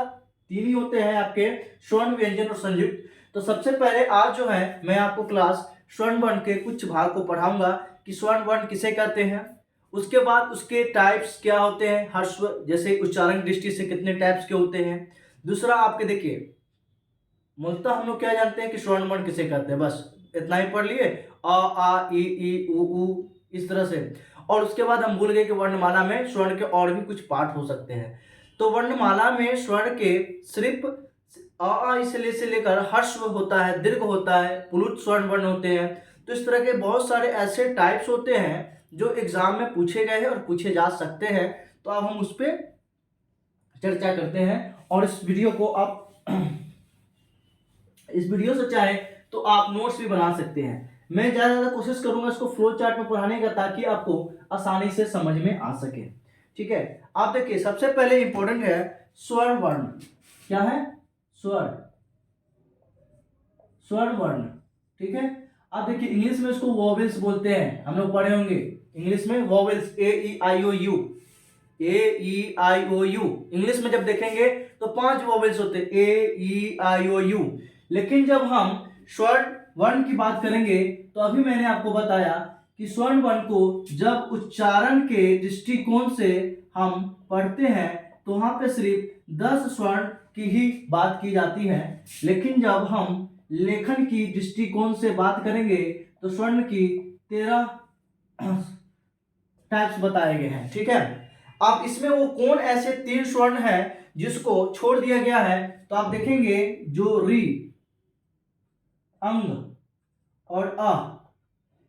3 ही होते हैं आपके, स्वर्ण, व्यंजन और संयुक्त। तो सबसे पहले आज जो है मैं आपको क्लास स्वर्ण वर्ण के कुछ भाग को पढ़ाऊंगा कि स्वर्ण वर्ण किसे कहते हैं, उसके बाद उसके टाइप्स क्या होते हैं, ह्रस्व जैसे उच्चारण दृष्टि से कितने टाइप्स के होते हैं। दूसरा आपके देखिए मूलतः हम लोग क्या जानते हैं कि स्वर्ण वर्ण किसे कहते हैं, बस इतना ही पढ़ लिए, अ आ ई उ इस तरह से। और उसके बाद हम भूल गए कि वर्णमाला में स्वर्ण के और भी कुछ पार्ट हो सकते हैं। तो वर्णमाला में स्वर्ण के सिर्फ अ से लेकर ह्रस्व होता है, दीर्घ होता है, प्लुत स्वर्ण वर्ण होते हैं। तो इस तरह के बहुत सारे ऐसे टाइप्स होते हैं जो एग्जाम में पूछे गए हैं और पूछे जा सकते हैं। तो अब हम उस पर चर्चा करते हैं और इस वीडियो को आप इस वीडियो से चाहे तो आप नोट्स भी बना सकते हैं। मैं ज्यादा कोशिश करूंगा इसको फ्लो चार्ट में पढ़ाने का ताकि आपको आसानी से समझ में आ सके। ठीक है, आप देखिए सबसे पहले इंपॉर्टेंट है स्वर्ण वर्ण। क्या है? स्वर्ण, स्वर्ण वर्ण। ठीक है, आप देखिए इंग्लिश में इसको वोवेल्स बोलते हैं, हम लोग पढ़े होंगे इंग्लिश में vowels, A E I O U, A E I O U. English में जब देखेंगे तो 5 वोवेल्स होते हैं, ए ई आई ओ यू। लेकिन जब हम स्वर्ण वर्ण की बात करेंगे तो अभी मैंने आपको बताया कि स्वर्ण वर्ण को जब उच्चारण के दृष्टिकोण से हम पढ़ते हैं तो वहां पे सिर्फ 10 स्वर्ण की ही बात की जाती है, लेकिन जब हम लेखन की दृष्टिकोण से बात करेंगे तो स्वर्ण की 13 टाइप्स बताए गए हैं। ठीक है, अब इसमें वो कौन ऐसे 3 स्वर्ण है जिसको छोड़ दिया गया है? तो आप देखेंगे जो री, अंग और अ,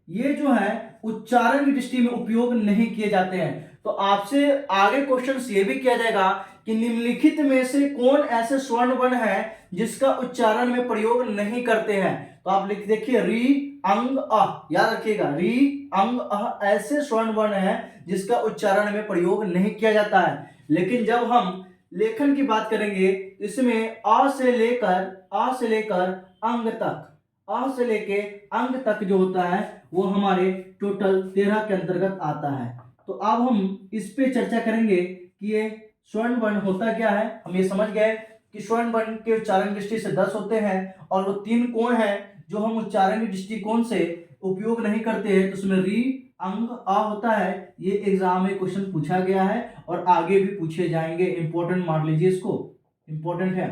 ये जो है उच्चारण की दृष्टि में उपयोग नहीं किए जाते हैं। तो आपसे आगे क्वेश्चन ये भी किया जाएगा कि निम्नलिखित में से कौन ऐसे स्वर्ण वर्ण है जिसका उच्चारण में प्रयोग नहीं करते हैं। तो आप लिख देखिए री, अंग, अ, याद रखिएगा री, अंग, अ ऐसे स्वर्ण वर्ण है जिसका उच्चारण में प्रयोग नहीं किया जाता है। लेकिन जब हम लेखन की बात करेंगे इसमें अ से लेकर अंग तक, अ से लेके अंग तक जो होता है वो हमारे टोटल 13 के अंतर्गत आता है। तो अब हम इस पे चर्चा करेंगे कि ये स्वर्ण वर्ण होता क्या है। हम ये समझ गए कि स्वर्ण वर्ण के उच्चारण दृष्टि से 10 होते हैं और वो 3 कौन है जो हम उच्चारण के दृष्टिकोण से उपयोग नहीं करते हैं। तो उसमें री, अंग, आ होता है। ये एग्जाम में क्वेश्चन पूछा गया है और आगे भी पूछे जाएंगे, इंपॉर्टेंट मान लीजिए इसको, इंपॉर्टेंट है।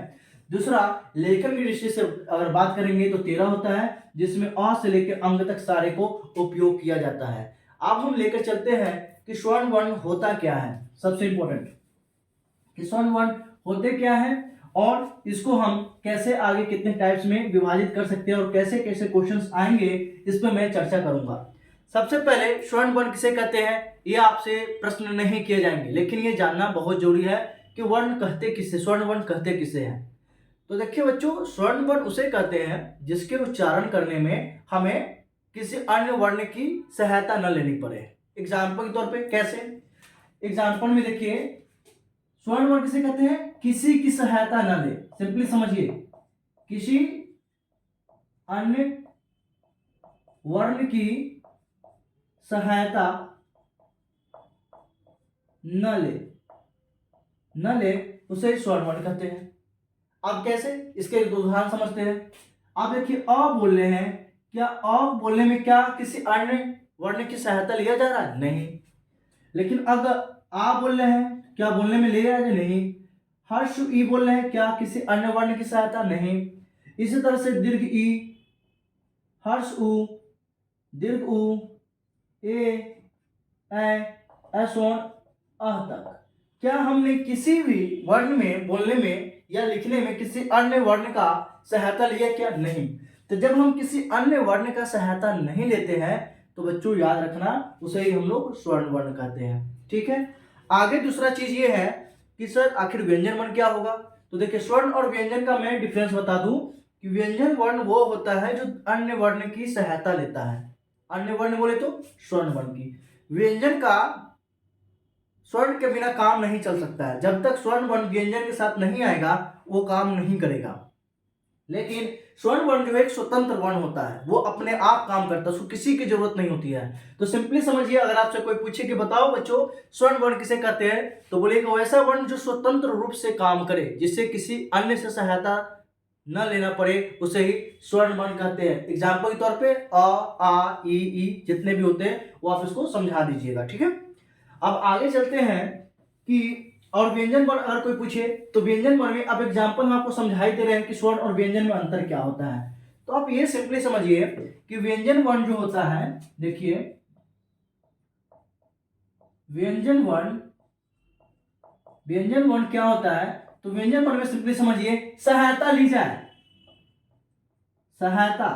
दूसरा लेखन की दृष्टि से अगर बात करेंगे तो 13 होता है जिसमें अ से लेकर अंग तक सारे को उपयोग किया जाता है। अब हम लेकर चलते हैं कि स्वर्ण वर्ण होता क्या है। सबसे इंपॉर्टेंट कि स्वर्ण वर्ण होते क्या है और इसको हम कैसे आगे कितने टाइप्स में विभाजित कर सकते हैं और कैसे कैसे क्वेश्चंस आएंगे इस पर मैं चर्चा करूंगा। सबसे पहले स्वर्ण वर्ण किसे कहते हैं ये आपसे प्रश्न नहीं किए जाएंगे, लेकिन ये जानना बहुत जरूरी है कि वर्ण कहते किसे, स्वर्ण वर्ण कहते किसे हैं। तो देखिए बच्चों स्वर्ण वर्ण उसे कहते हैं जिसके उच्चारण करने में हमें किसी अन्य वर्ण की सहायता न लेनी पड़े। एग्जाम्पल के तौर पे कैसे? एग्जाम्पल में देखिए स्वर्ण वर्ण किसे कहते हैं? किसी की सहायता न ले। सिंपली समझिए किसी अन्य वर्ण की सहायता न ले उसे स्वर्ण वर्ण कहते हैं। अब कैसे? इसके एक उदाहरण समझते हैं। आप देखिए अ बोल रहे हैं, क्या अ बोलने में क्या किसी अन्य वर्ण की सहायता लिया जा रहा है? नहीं। लेकिन अगर आ बोल रहे हैं क्या बोलने में ले रहा है? नहीं। हर्ष ई बोल रहे हैं क्या किसी अन्य वर्ण की सहायता? नहीं। इसी तरह से दीर्घ ई, हर्ष उ, दीर्घ उ, ऐसोन अह तक क्या हमने किसी भी वर्ण में बोलने में या लिखने में किसी अन्य वर्ण का सहायता लिया? क्या? नहीं। तो जब हम किसी अन्य वर्ण का सहायता नहीं लेते हैं तो बच्चों याद रखना उसे ही हम लोग स्वर्ण वर्ण कहते हैं। ठीक है, आगे दूसरा चीज ये है कि सर आखिर व्यंजन वर्ण क्या होगा? तो देखिए स्वर्ण और व्यंजन का मैं डिफरेंस बता दूं कि व्यंजन वर्ण वो होता है जो अन्य वर्ण की सहायता लेता है। अन्य वर्ण बोले तो स्वर्ण वर्ण की। व्यंजन का स्वर्ण के बिना काम नहीं चल सकता है। जब तक स्वर्ण वर्ण व्यंजन के साथ नहीं आएगा वो काम नहीं करेगा। लेकिन स्वर्ण वर्ण जो है एक स्वतंत्र वर्ण होता है, वो अपने आप काम करता है, उसको किसी की जरूरत नहीं होती है। तो सिंपली समझिए, अगर आपसे कोई पूछे कि बताओ बच्चों स्वर्ण वर्ण किसे कहते हैं, तो बोलेगा वैसा वर्ण जो स्वतंत्र रूप से काम करे, जिससे किसी अन्य से सहायता न लेना पड़े, उसे ही स्वर्ण वर्ण कहते हैं। एग्जाम्पल के तौर पे अ, आ, ई जितने भी होते हैं वो आप इसको समझा दीजिएगा, ठीक है। अब आगे चलते हैं कि और व्यंजन वर्ण अगर कोई पूछे तो व्यंजन वर्ण में अब एग्जांपल में आपको समझाई दे रहे हैं कि स्वर्ण और व्यंजन में अंतर क्या होता है। तो आप ये सिंपली समझिए कि व्यंजन वर्ण जो होता है, देखिए व्यंजन वर्ण क्या होता है, तो व्यंजन वर्ण में सिंपली समझिए सहायता ली जाए, सहायता।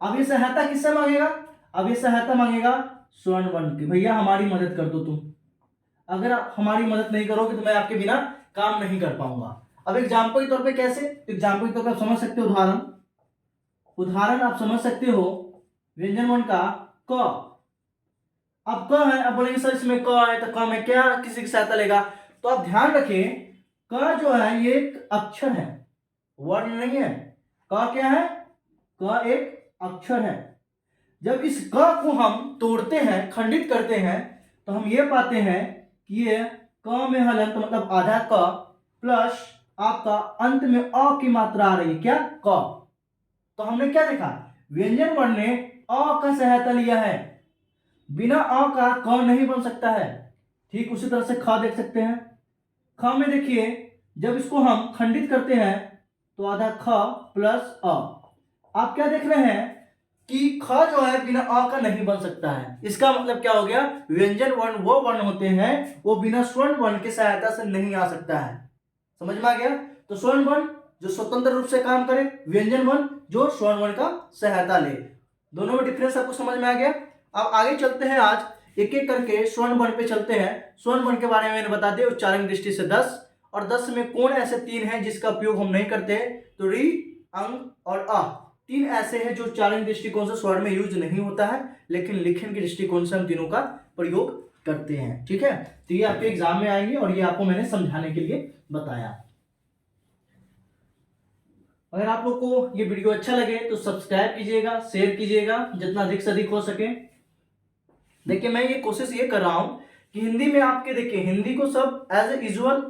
अब ये सहायता किससे मांगेगा, अब ये सहायता मांगेगा स्वर्ण वर्ण की, भैया हमारी मदद कर दो तुम, अगर आप हमारी मदद नहीं करोगे तो मैं आपके बिना काम नहीं कर पाऊंगा। अब एग्जाम्पल के तौर पे कैसे, एग्जाम्पल के तौर पे आप समझ सकते हो, उदाहरण आप समझ सकते हो व्यंजन वर्ण का क। अब क है, अब बोलेंगे सर इसमें क है तो क में क्या किसी की सहायता लेगा, तो आप ध्यान रखें क जो है ये एक अक्षर है, वर्ण नहीं है। क क्या है, क एक अक्षर है। जब इस क को हम तोड़ते हैं, खंडित करते हैं, तो हम ये पाते हैं कि ये क में हलंत मतलब आधा क प्लस आपका अंत में अ की मात्रा आ रही है, क्या क। तो हमने क्या देखा, व्यंजन वर्ण ने अ का सहायता लिया है, बिना अ का क नहीं बन सकता है। ठीक उसी तरह से ख देख सकते हैं, ख में देखिए जब इसको हम खंडित करते हैं तो आधा ख प्लस अ, आप क्या देख रहे हैं कि ख जो है बिना अ का नहीं बन सकता है। इसका मतलब क्या हो गया, व्यंजन वर्ण वो वर्ण होते हैं वो बिना स्वर्ण वर्ण की सहायता से नहीं आ सकता है। समझ में आ गया। तो स्वर्ण वर्ण जो स्वतंत्र रूप से काम करे, व्यंजन वर्ण जो स्वर्ण वर्ण का सहायता ले, दोनों में डिफरेंस आपको समझ में आ गया। अब आगे चलते हैं, आज एक एक करके स्वर्ण वर्ण पे चलते हैं। स्वर्ण वर्ण के बारे में मैंने बता दिया, उच्चारण दृष्टि से 10 और 10 में कौन ऐसे तीन हैं जिसका उपयोग हम नहीं करते, तो री, अंग और अ, तीन ऐसे हैं जो उच्चारण दृष्टिकोण से स्वर्ण में यूज नहीं होता है, लेकिन लिखन के दृष्टिकोण से हम तीनों का प्रयोग करते हैं, ठीक है। तो ये आपके एग्जाम में आएंगे और ये आपको मैंने समझाने के लिए बताया। अगर आप लोग को ये वीडियो अच्छा लगे तो सब्सक्राइब कीजिएगा, शेयर कीजिएगा जितना अधिक से अधिक हो सके। देखिए मैं ये कोशिश ये कर रहा हूं कि हिंदी में आपके, देखिए हिंदी को सब एज ए यूजुअल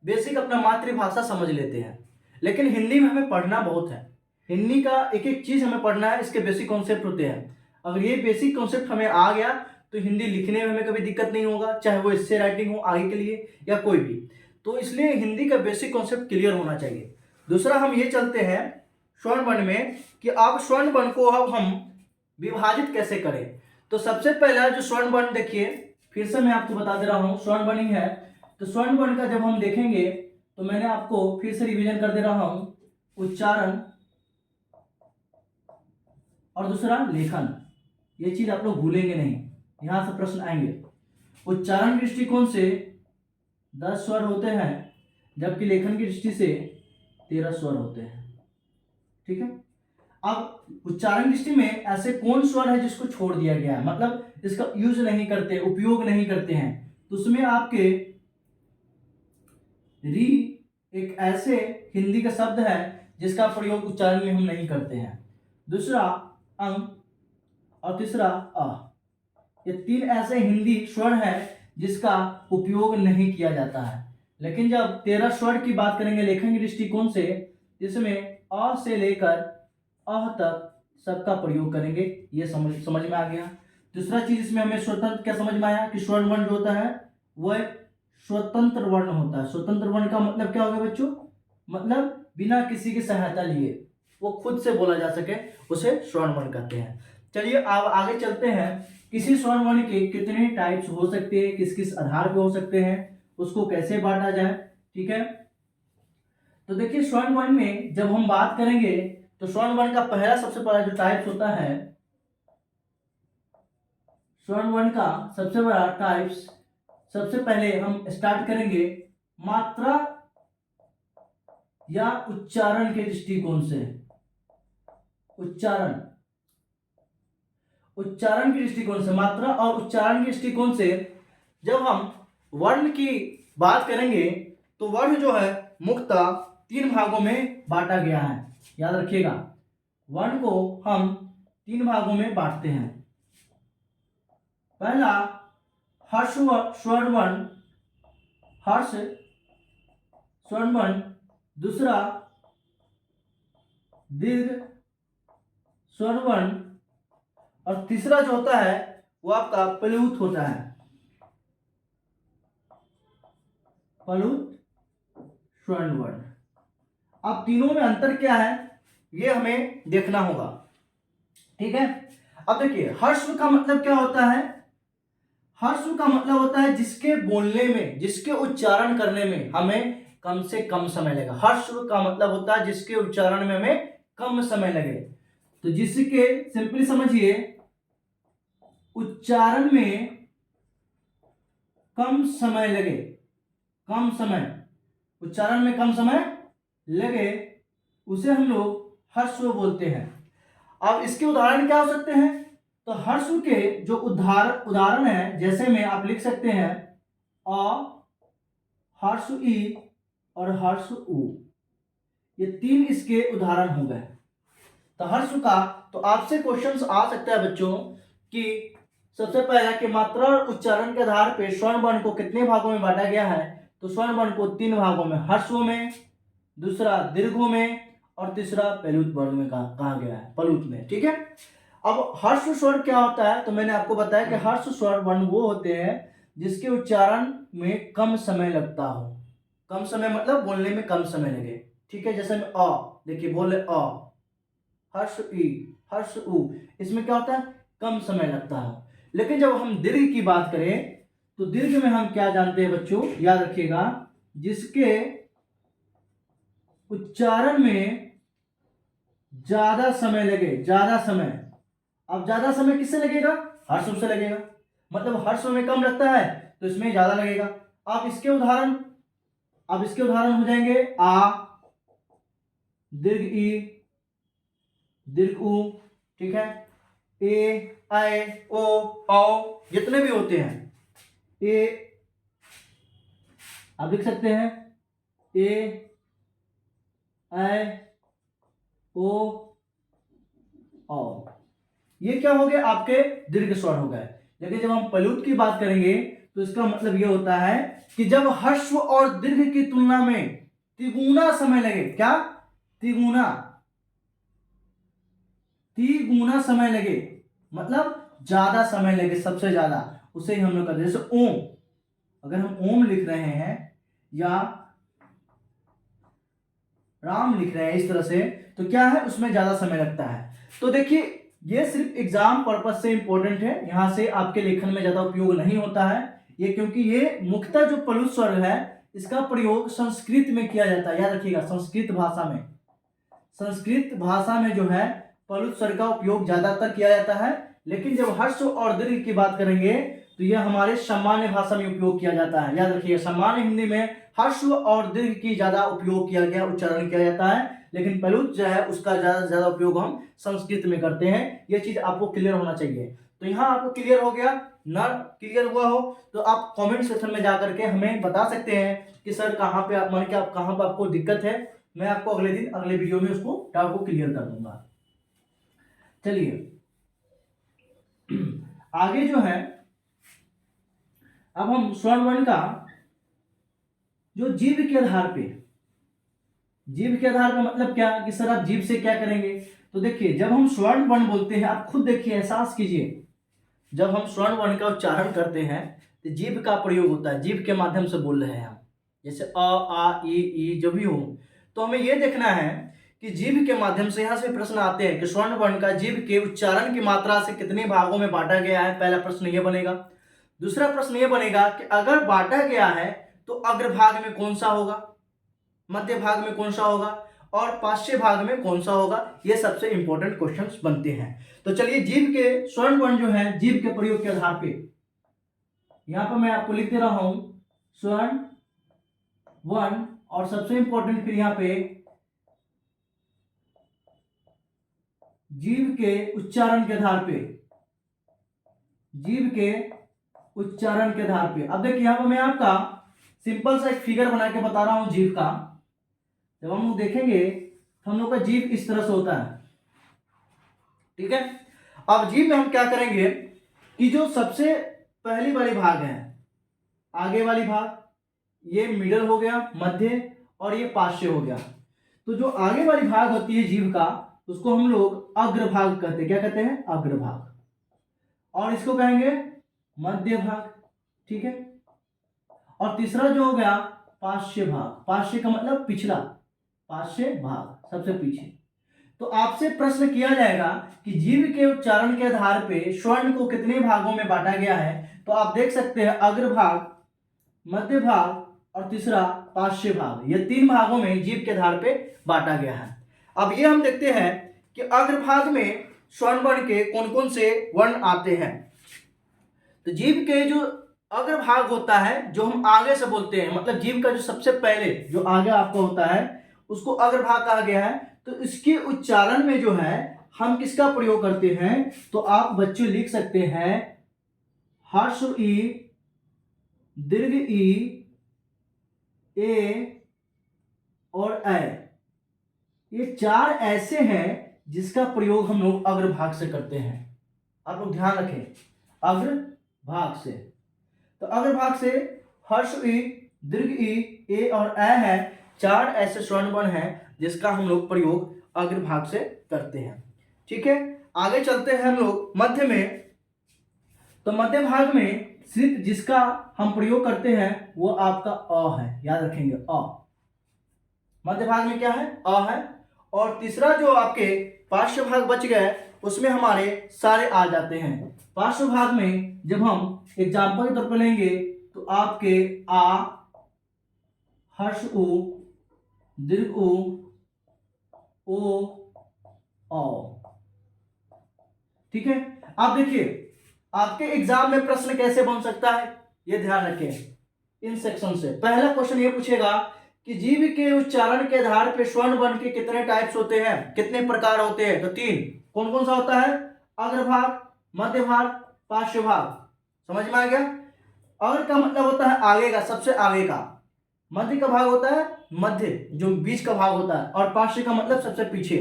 बेसिक अपना मातृभाषा समझ लेते हैं, लेकिन हिंदी में हमें पढ़ना बहुत है। हिंदी का एक एक चीज हमें पढ़ना है, इसके बेसिक कॉन्सेप्ट होते हैं। अगर ये बेसिक कॉन्सेप्ट हमें आ गया तो हिंदी लिखने में हमें कभी दिक्कत नहीं होगा, चाहे वो इससे राइटिंग हो आगे के लिए या कोई भी। तो इसलिए हिंदी का बेसिक कॉन्सेप्ट क्लियर होना चाहिए। दूसरा हम ये चलते हैं स्वर्ण वर्ण में कि अब स्वर्ण वर्ण को अब हम विभाजित कैसे करें। तो सबसे पहला जो स्वर्ण वर्ण, देखिए फिर से मैं आपको बता दे रहा हूं स्वर्ण वर्ण ही है। तो स्वर्ण वर्ण का जब हम देखेंगे तो मैंने आपको फिर से रिवीजन कर दे रहा हूं, उच्चारण और दूसरा लेखन। ये चीज आप लोग भूलेंगे नहीं, यहां से प्रश्न आएंगे। उच्चारण दृष्टिकोण से 10 स्वर होते हैं, जबकि लेखन की दृष्टि से 13 स्वर होते हैं, ठीक है। अब उच्चारण दृष्टि में ऐसे कौन स्वर है जिसको छोड़ दिया गया है, मतलब इसका यूज नहीं करते, उपयोग नहीं करते हैं, तो उसमें आपके री एक ऐसे हिंदी का शब्द है जिसका प्रयोग उच्चारण में हम नहीं करते हैं। दूसरा अंग और तीसरा अ, ये तीन ऐसे हिंदी स्वर हैं जिसका उपयोग नहीं किया जाता है। लेकिन जब 13 स्वर की बात करेंगे लेखन के दृष्टिकोण से, इसमें अ से लेकर अह तक सबका प्रयोग करेंगे। ये समझ में आ गया। दूसरा चीज इसमें हमें स्वतंत्र क्या समझ में आया कि स्वर्ण वर्ण जो होता है वह स्वतंत्र वर्ण होता है। स्वतंत्र वर्ण का मतलब क्या होगा बच्चों, मतलब बिना किसी की सहायता लिए वो खुद से बोला जा सके, उसे स्वर्ण वर्ण कहते हैं। चलिए अब आगे चलते हैं, किसी स्वर्ण वर्ण के कितने टाइप्स हो सकते हैं, किस किस आधार पे हो सकते हैं, उसको कैसे बांटा जाए, ठीक है। तो देखिए स्वर्ण वर्ण में जब हम बात करेंगे तो स्वर्ण वर्ण का पहला सबसे पहला जो टाइप्स होता है, स्वर्ण वर्ण का सबसे बड़ा टाइप्स, सबसे पहले हम स्टार्ट करेंगे मात्रा या उच्चारण के दृष्टिकोण से, उच्चारण उच्चारण के दृष्टिकोण से, मात्रा और उच्चारण के दृष्टिकोण से जब हम वर्ण की बात करेंगे तो वर्ण जो है मुख्यतः 3 भागों में बांटा गया है। याद रखिएगा, वर्ण को हम 3 भागों में बांटते हैं। पहला हर्ष स्वर्ण वर्ण, हर्ष स्वर्ण वर्ण। दूसरा दीर्घ स्वर्ण वर्ण। और तीसरा जो होता है वो आपका प्लुत होता है, प्लुत स्वर्ण वर्ण। अब तीनों में अंतर क्या है ये हमें देखना होगा, ठीक है। अब देखिए, हर्ष का मतलब क्या होता है? हर्ष का मतलब होता है जिसके बोलने में, जिसके उच्चारण करने में हमें कम से कम समय लगेगा। हर्ष का मतलब होता है जिसके उच्चारण में हमें कम समय लगे। तो जिसके, सिंपली समझिए, उच्चारण में कम समय लगे, कम समय, उच्चारण में कम समय लगे, उसे हम लोग हर्षव बोलते हैं। अब इसके उदाहरण क्या हो सकते हैं? तो हर्षव के जो उदाहरण है, जैसे में आप लिख सकते हैं अ, हर्ष ई और हर्ष उ, ये 3 इसके उदाहरण हो गए। तो हर्ष का तो आपसे क्वेश्चंस आ सकता है बच्चों कि सबसे पहला कि मात्रा और उच्चारण के आधार पर स्वर्ण वर्ण को कितने भागों में बांटा गया है? तो स्वर्ण वर्ण को 3 भागों में, हर्षों में, दूसरा दीर्घों में, और तीसरा प्लुत वर्ण में कहा गया है, प्लुत में, ठीक है। अब हर्ष स्वर क्या होता है? तो मैंने आपको बताया कि हर्ष स्वर वर्ण वो होते हैं जिसके उच्चारण में कम समय लगता हो। कम समय मतलब बोलने में कम समय लगे, ठीक है। जैसे में अ, देखिए बोले अ, हर्ष ई, हर्ष उ, इसमें क्या होता है? कम समय लगता है। लेकिन जब हम दीर्घ की बात करें तो दीर्घ में हम क्या जानते हैं बच्चों? याद रखिएगा, जिसके उच्चारण में ज्यादा समय लगे, ज्यादा समय। अब ज्यादा समय किससे लगेगा? हर्ष से लगेगा। मतलब हर्ष में कम लगता है तो इसमें ज्यादा लगेगा। अब इसके उदाहरण हो जाएंगे आ, दीर्घ ई, दीर्घ उ, ठीक है, ए, ऐ, ओ, औ, जितने भी होते हैं, ए आप लिख सकते हैं, ए, ऐ, ओ, औ, ये क्या हो गए? आपके दीर्घ स्वर हो गए। लेकिन जब हम प्लुत की बात करेंगे तो इसका मतलब ये होता है कि जब हर्ष और दीर्घ की तुलना में तिगुना समय लगे। क्या? तिगुना, तिगुना समय लगे, मतलब ज्यादा समय लगे, सबसे ज्यादा, उसे ही हम लोग कहते हैं। जैसे ओम, अगर हम ओम लिख रहे हैं या राम लिख रहे हैं इस तरह से, तो क्या है? उसमें ज्यादा समय लगता है। तो देखिए, ये सिर्फ एग्जाम पर्पस से इंपॉर्टेंट है, यहां से आपके लेखन में ज्यादा उपयोग नहीं होता है ये, क्योंकि ये मुख्यतः जो प्लुत स्वर है इसका प्रयोग संस्कृत में किया जाता है। याद रखिएगा, संस्कृत भाषा में, संस्कृत भाषा में जो है प्लुत स्वर का उपयोग ज्यादातर किया जाता है। लेकिन जब हर्ष और दीर्घ की बात करेंगे तो यह हमारे सामान्य भाषा में उपयोग किया जाता है। याद रखिएगा, सामान्य हिंदी में हर्ष और दीर्घ की ज्यादा उपयोग किया गया, उच्चारण किया जाता है। लेकिन प्लुत जो है उसका ज्यादा से ज्यादा उपयोग हम संस्कृत में करते हैं। यह चीज आपको क्लियर होना चाहिए। तो यहाँ आपको क्लियर हो गया। ना क्लियर हुआ हो तो आप कमेंट सेक्शन में जाकर के हमें बता सकते हैं कि सर कहाँ पे आप, मान के आप कहाँ पे आपको दिक्कत है। मैं आपको अगले दिन अगले वीडियो में उसको डाउट को क्लियर कर दूंगा। चलिए आगे जो है, अब हम स्वर्ण वर्ण का जो जीभ के आधार पे, जीभ के आधार पे मतलब क्या कि सर आप जीभ से क्या करेंगे? तो देखिए, जब हम स्वर्ण वर्ण बोलते हैं, आप खुद देखिए, एहसास कीजिए, जब हम स्वर्ण वर्ण का उच्चारण करते हैं तो जीभ का प्रयोग होता है, जीभ के माध्यम से बोल रहे हैं हम, जैसे अ, आ, ई जो भी हो। तो हमें यह देखना है कि जीभ के माध्यम से, यहां से प्रश्न आते हैं कि स्वर्ण वर्ण का जीभ के उच्चारण की मात्रा से कितने भागों में बांटा गया है। पहला प्रश्न यह बनेगा। दूसरा प्रश्न यह बनेगा कि अगर बांटा गया है तो अग्रभाग में कौन सा होगा, मध्य भाग में कौन सा होगा, और पार्श्व भाग में कौन सा होगा। ये सबसे इंपॉर्टेंट क्वेश्चंस बनते हैं। तो चलिए, जीभ के स्वर्ण वर्ण जो है जीभ के प्रयोग के आधार पे, यहां पर मैं आपको लिख दे रहा हूं स्वर्ण वर्ण, और सबसे इंपॉर्टेंट फिर यहाँ पे जीव के उच्चारण के आधार पे, जीव के उच्चारण के आधार पे। अब देखिए यहाँ पर मैं आपका सिंपल सा एक फिगर बना के बता रहा हूं जीव का। जब हम लोग देखेंगे तो हम लोग का जीव इस तरह से होता है, ठीक है। अब जीव में हम क्या करेंगे कि जो सबसे पहली वाली भाग है, आगे वाली भाग, ये मिडल हो गया, मध्य, और ये पार्श्व हो गया। तो जो आगे वाली भाग होती है जीव का, उसको हम लोग अग्रभाग कहते हैं। क्या कहते हैं? अग्रभाग। और इसको कहेंगे मध्य भाग, ठीक है। और तीसरा जो हो गया पार्श्व भाग। पार्श्व का मतलब पिछला, पार्श्व भाग सबसे पीछे। तो आपसे प्रश्न किया जाएगा कि जीव के उच्चारण के आधार पे स्वर्ण को कितने भागों में बांटा गया है। तो आप देख सकते हैं अग्रभाग, मध्य भाग और तीसरा पार्श्व भाग, ये 3 भागों में जीव के आधार पे बांटा गया है। अब ये हम देखते हैं कि अग्रभाग में स्वर्ण वर्ण के कौन कौन से वर्ण आते हैं। तो जीव के जो अग्रभाग होता है, जो हम आगे से बोलते हैं, मतलब जीव का जो सबसे पहले जो आगे आपका होता है, उसको अग्रभाग कहा गया है। तो इसके उच्चारण में जो है हम किसका प्रयोग करते हैं, तो आप बच्चों लिख सकते हैं ह्रस्व ई, दीर्घ ई, ए और ऐ। ये 4 ऐसे हैं जिसका प्रयोग हम लोग अग्रभाग से करते हैं। आप लोग ध्यान रखें, अग्रभाग से। तो अग्रभाग से ह्रस्व ई, दीर्घ ई, ए और ऐ है, 4 ऐसे स्वर्ण वर्ण हैं जिसका हम लोग प्रयोग अग्रभाग से करते हैं, ठीक है। आगे चलते हैं हम लोग मध्य में। तो मध्य भाग में सिर्फ जिसका हम प्रयोग करते हैं वो आपका अ है, याद रखेंगे अ। मध्य भाग में क्या है? अ है। और तीसरा जो आपके पार्श्व भाग बच गए, उसमें हमारे सारे आ जाते हैं। पार्श्व भाग में जब हम एग्जाम्पल के तौर पर लेंगे तो आपके आ, ह्रस्व उ, दीर्घ उ, ओ, औ, ठीक है। आप देखिए आपके एग्जाम में प्रश्न कैसे बन सकता है, ये ध्यान रखें। इन सेक्शन से पहला क्वेश्चन ये पूछेगा कि जीव के उच्चारण के आधार पर स्वर्ण वर्ण के कितने टाइप्स होते हैं, कितने प्रकार होते हैं। तो 3। कौन कौन सा होता है? अग्रभाग, मध्य भाग, पार्श्व भाग। समझ में आ गया? अग्र का मतलब होता है आगे का, सबसे आगे का। मध्य का भाग होता है मध्य, जो बीच का भाग होता है। और पार्श्व का मतलब सबसे पीछे।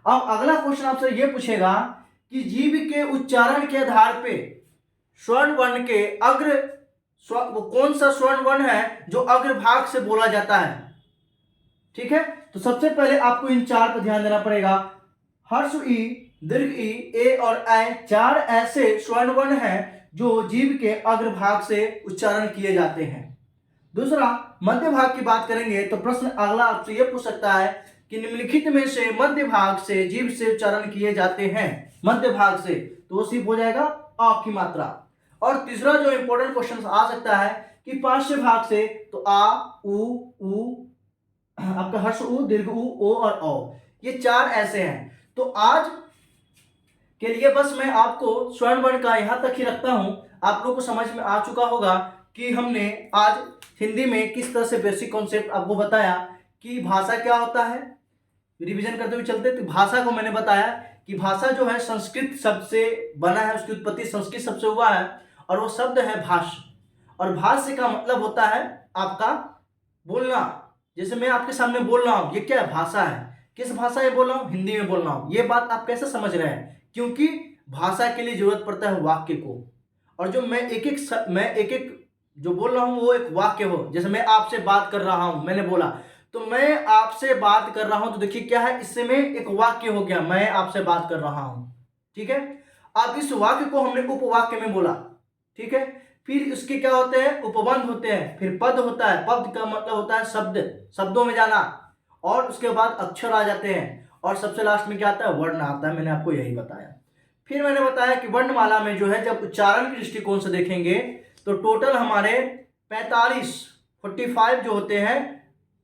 अब अगला क्वेश्चन आपसे यह पूछेगा कि जीव के उच्चारण के आधार पे स्वर्ण वर्ण के अग्र, वो कौन सा स्वर्ण वर्ण है जो अग्रभाग से बोला जाता है, ठीक है। तो सबसे पहले आपको इन 4 पर ध्यान देना पड़ेगा। ह्रस्व ई, दीर्घ ई, ए और ऐ, 4 ऐसे स्वर्ण वर्ण हैं जो जीव के अग्रभाग से उच्चारण किए जाते हैं। दूसरा मध्य भाग की बात करेंगे तो प्रश्न अगला आपसे यह पूछ सकता है कि निम्नलिखित में से मध्य भाग से जीव से उच्चारण किए जाते हैं, मध्य भाग से, तो वो सिर्फ हो जाएगा अ की मात्रा। और तीसरा जो इंपॉर्टेंट क्वेश्चन आ सकता है कि पार्श्व भाग से, तो आ, उ, आपका ह्रस्व उ, दीर्घ उ, ओ और औ, ये 4 ऐसे हैं। तो आज के लिए बस मैं आपको स्वर्ण वर्ण का यहां तक ही रखता हूं। आप लोग को समझ में आ चुका होगा कि हमने आज हिंदी में किस तरह से बेसिक कॉन्सेप्ट आपको बताया कि भाषा क्या होता है। रिवीजन करते हुए चलते तो भाषा को मैंने बताया कि भाषा जो है संस्कृत शब्द से बना है, उसकी उत्पत्ति संस्कृत शब्द से हुआ है, और वो शब्द है भाष्य। और भाष्य का मतलब होता है आपका बोलना। जैसे मैं आपके सामने बोल रहा हूं, ये क्या है? भाषा है। किस भाषा में बोल रहा हूं? हिंदी में बोल रहा हूं। ये बात आप कैसे समझ रहे हैं? क्योंकि भाषा के लिए जरूरत पड़ता है वाक्य को, और जो मैं एक एक जो बोल रहा हूं वो एक वाक्य हो। जैसे मैं आपसे बात कर रहा हूं, मैंने बोला तो मैं आपसे बात कर रहा हूं, तो देखिए क्या है, इससे में एक वाक्य हो गया, मैं आपसे बात कर रहा हूं, ठीक है। अब इस वाक्य को हमने उपवाक्य में बोला, ठीक है। फिर उसके क्या होते हैं? उपबंध होते हैं, फिर पद होता है। पद का मतलब होता है शब्द, शब्दों में जाना, और उसके बाद अक्षर आ जाते हैं, और सबसे लास्ट में क्या आता है? वर्ण आता है। मैंने आपको यही बताया। फिर मैंने बताया कि वर्णमाला में जो है जब उच्चारण की दृष्टिकोण से देखेंगे तो टोटल हमारे 45 जो होते हैं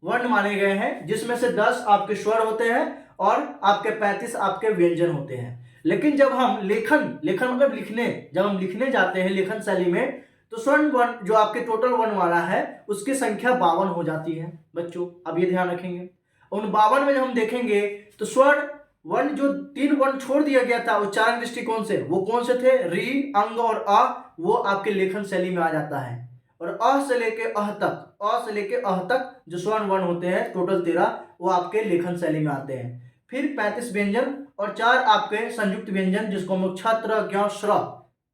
वर्ण माने गए हैं, जिसमें से 10 आपके स्वर होते हैं और आपके 35 आपके व्यंजन होते हैं। लेकिन जब हम लेखन मतलब लिखने, जब हम लिखने जाते हैं लेखन शैली में, तो स्वर्ण वर्ण जो आपके टोटल वर्णमाला है उसकी संख्या 52 हो जाती है बच्चों। अब ये ध्यान रखेंगे। उन 52 में जब हम देखेंगे तो स्वर्ण वर्ण जो 3 वर्ण छोड़ दिया गया था उच्चारण दृष्टिकोण से, वो कौन से थे? री, अंग और अ, वो आपके लेखन शैली में आ जाता है। और अ से लेके अह तक, अ से लेके अह तक जो स्वर्ण वर्ण होते हैं टोटल 13, वो आपके लेखन शैली में आते हैं। फिर 35 व्यंजन और 4 आपके संयुक्त व्यंजन, जिसको हम लोग छ, त्र, ज्ञ, श्र,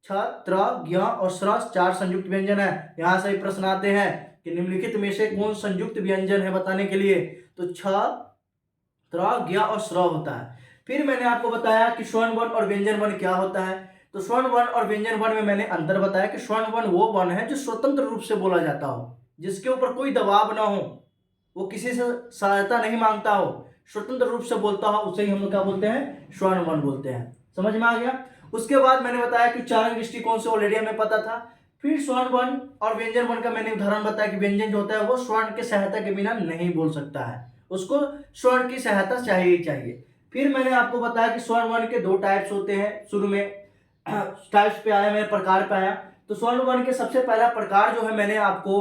छ, त्र, ज्ञ और श्र 4 संयुक्त व्यंजन है। यहाँ से प्रश्न आते हैं कि निम्नलिखित में से कौन संयुक्त व्यंजन है बताने के लिए, तो छ, त्र, ज्ञ और श्र होता है। फिर मैंने आपको बताया कि स्वर्ण वर्ण और व्यंजन वर्ण क्या होता है। तो स्वर्ण वर्ण और व्यंजन वर्ण में मैंने अंतर बताया कि स्वर्ण वर्ण वो वर्ण है जो स्वतंत्र रूप से बोला जाता हो, जिसके ऊपर कोई दबाव ना हो, वो किसी से सहायता नहीं मांगता हो, स्वतंत्र रूप से बोलता हो, उसे ही हम लोग क्या बोलते हैं? स्वर्ण वर्ण बोलते हैं। समझ में आ गया? उसके बाद मैंने बताया कि उच्चारण दृष्टिकोण से ऑलरेडी हमें पता था। फिर स्वर्ण वर्ण और व्यंजन वर्ण का मैंने उदाहरण बताया कि व्यंजन जो होता है वो स्वर्ण के सहायता के बिना नहीं बोल सकता है, उसको स्वर्ण की सहायता चाहिए ही चाहिए। फिर मैंने आपको बताया कि स्वर्ण वर्ण के 2 टाइप्स होते हैं। शुरू में टाइप्स पे आया, मैं प्रकार पे आया। तो स्वर्ण वर्ण के सबसे पहला प्रकार जो है मैंने आपको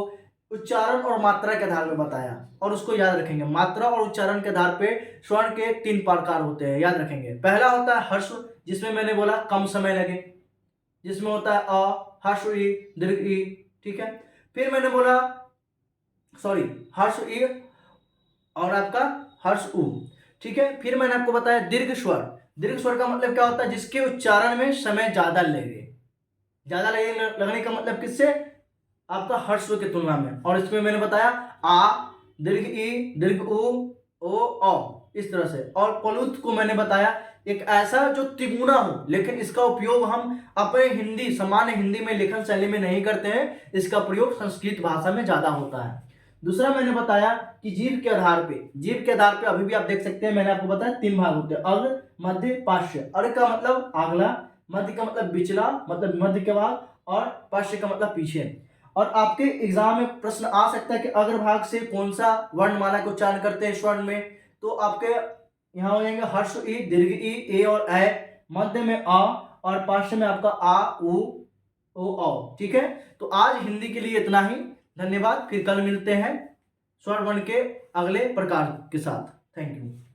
उच्चारण और मात्रा के आधार पर बताया, और उसको याद रखेंगे। मात्रा और उच्चारण के आधार पे स्वर्ण के 3 प्रकार होते हैं, याद रखेंगे। पहला होता है हर्ष, जिसमें मैंने बोला कम समय लगे, जिसमें होता है अ, हर्ष ई, दीर्घ ई, ठीक है। फिर मैंने बोला हर्ष ई और आपका हर्ष उ, ठीक है। फिर मैंने आपको बताया दीर्घ स्वर। दीर्घ स्वर का मतलब क्या होता है? जिसके उच्चारण में समय ज्यादा लगे। ज्यादा लगने का मतलब किससे? आपका हर्ष की तुलना में। और इसमें मैंने बताया आ, दीर्घ ई, दीर्घ उ, ओ, औ, इस तरह से। और प्लुत को मैंने बताया एक ऐसा जो त्रिगुणा हो, लेकिन इसका उपयोग हम अपने हिंदी, सामान्य हिंदी में लेखन शैली में नहीं करते हैं, इसका प्रयोग संस्कृत भाषा में ज्यादा होता है। दूसरा मैंने बताया कि जीव के आधार पे अभी भी आप देख सकते हैं, मैंने आपको बताया 3 भाग होते हैं, अग्र, मध्य, पार्श्व। अग्र का मतलब अगला, मध्य का मतलब पिछला, मतलब मध्य के बाद, और पार्श्व का मतलब पीछे। और आपके एग्जाम में प्रश्न आ सकता है कि अग्रभाग से कौन सा वर्णमाला का उच्चारण करते हैं स्वर्ण में, तो आपके यहाँ हो जाएंगे हर्ष ई, दीर्घ ई, ए और ऐ, मध्य में अ, और पार्श्व में आपका आ, उ, ओ, औ, ठीक है। तो आज हिंदी के लिए इतना ही। धन्यवाद। फिर कल मिलते हैं स्वर्ण वर्ण के अगले प्रकार के साथ। Thank you.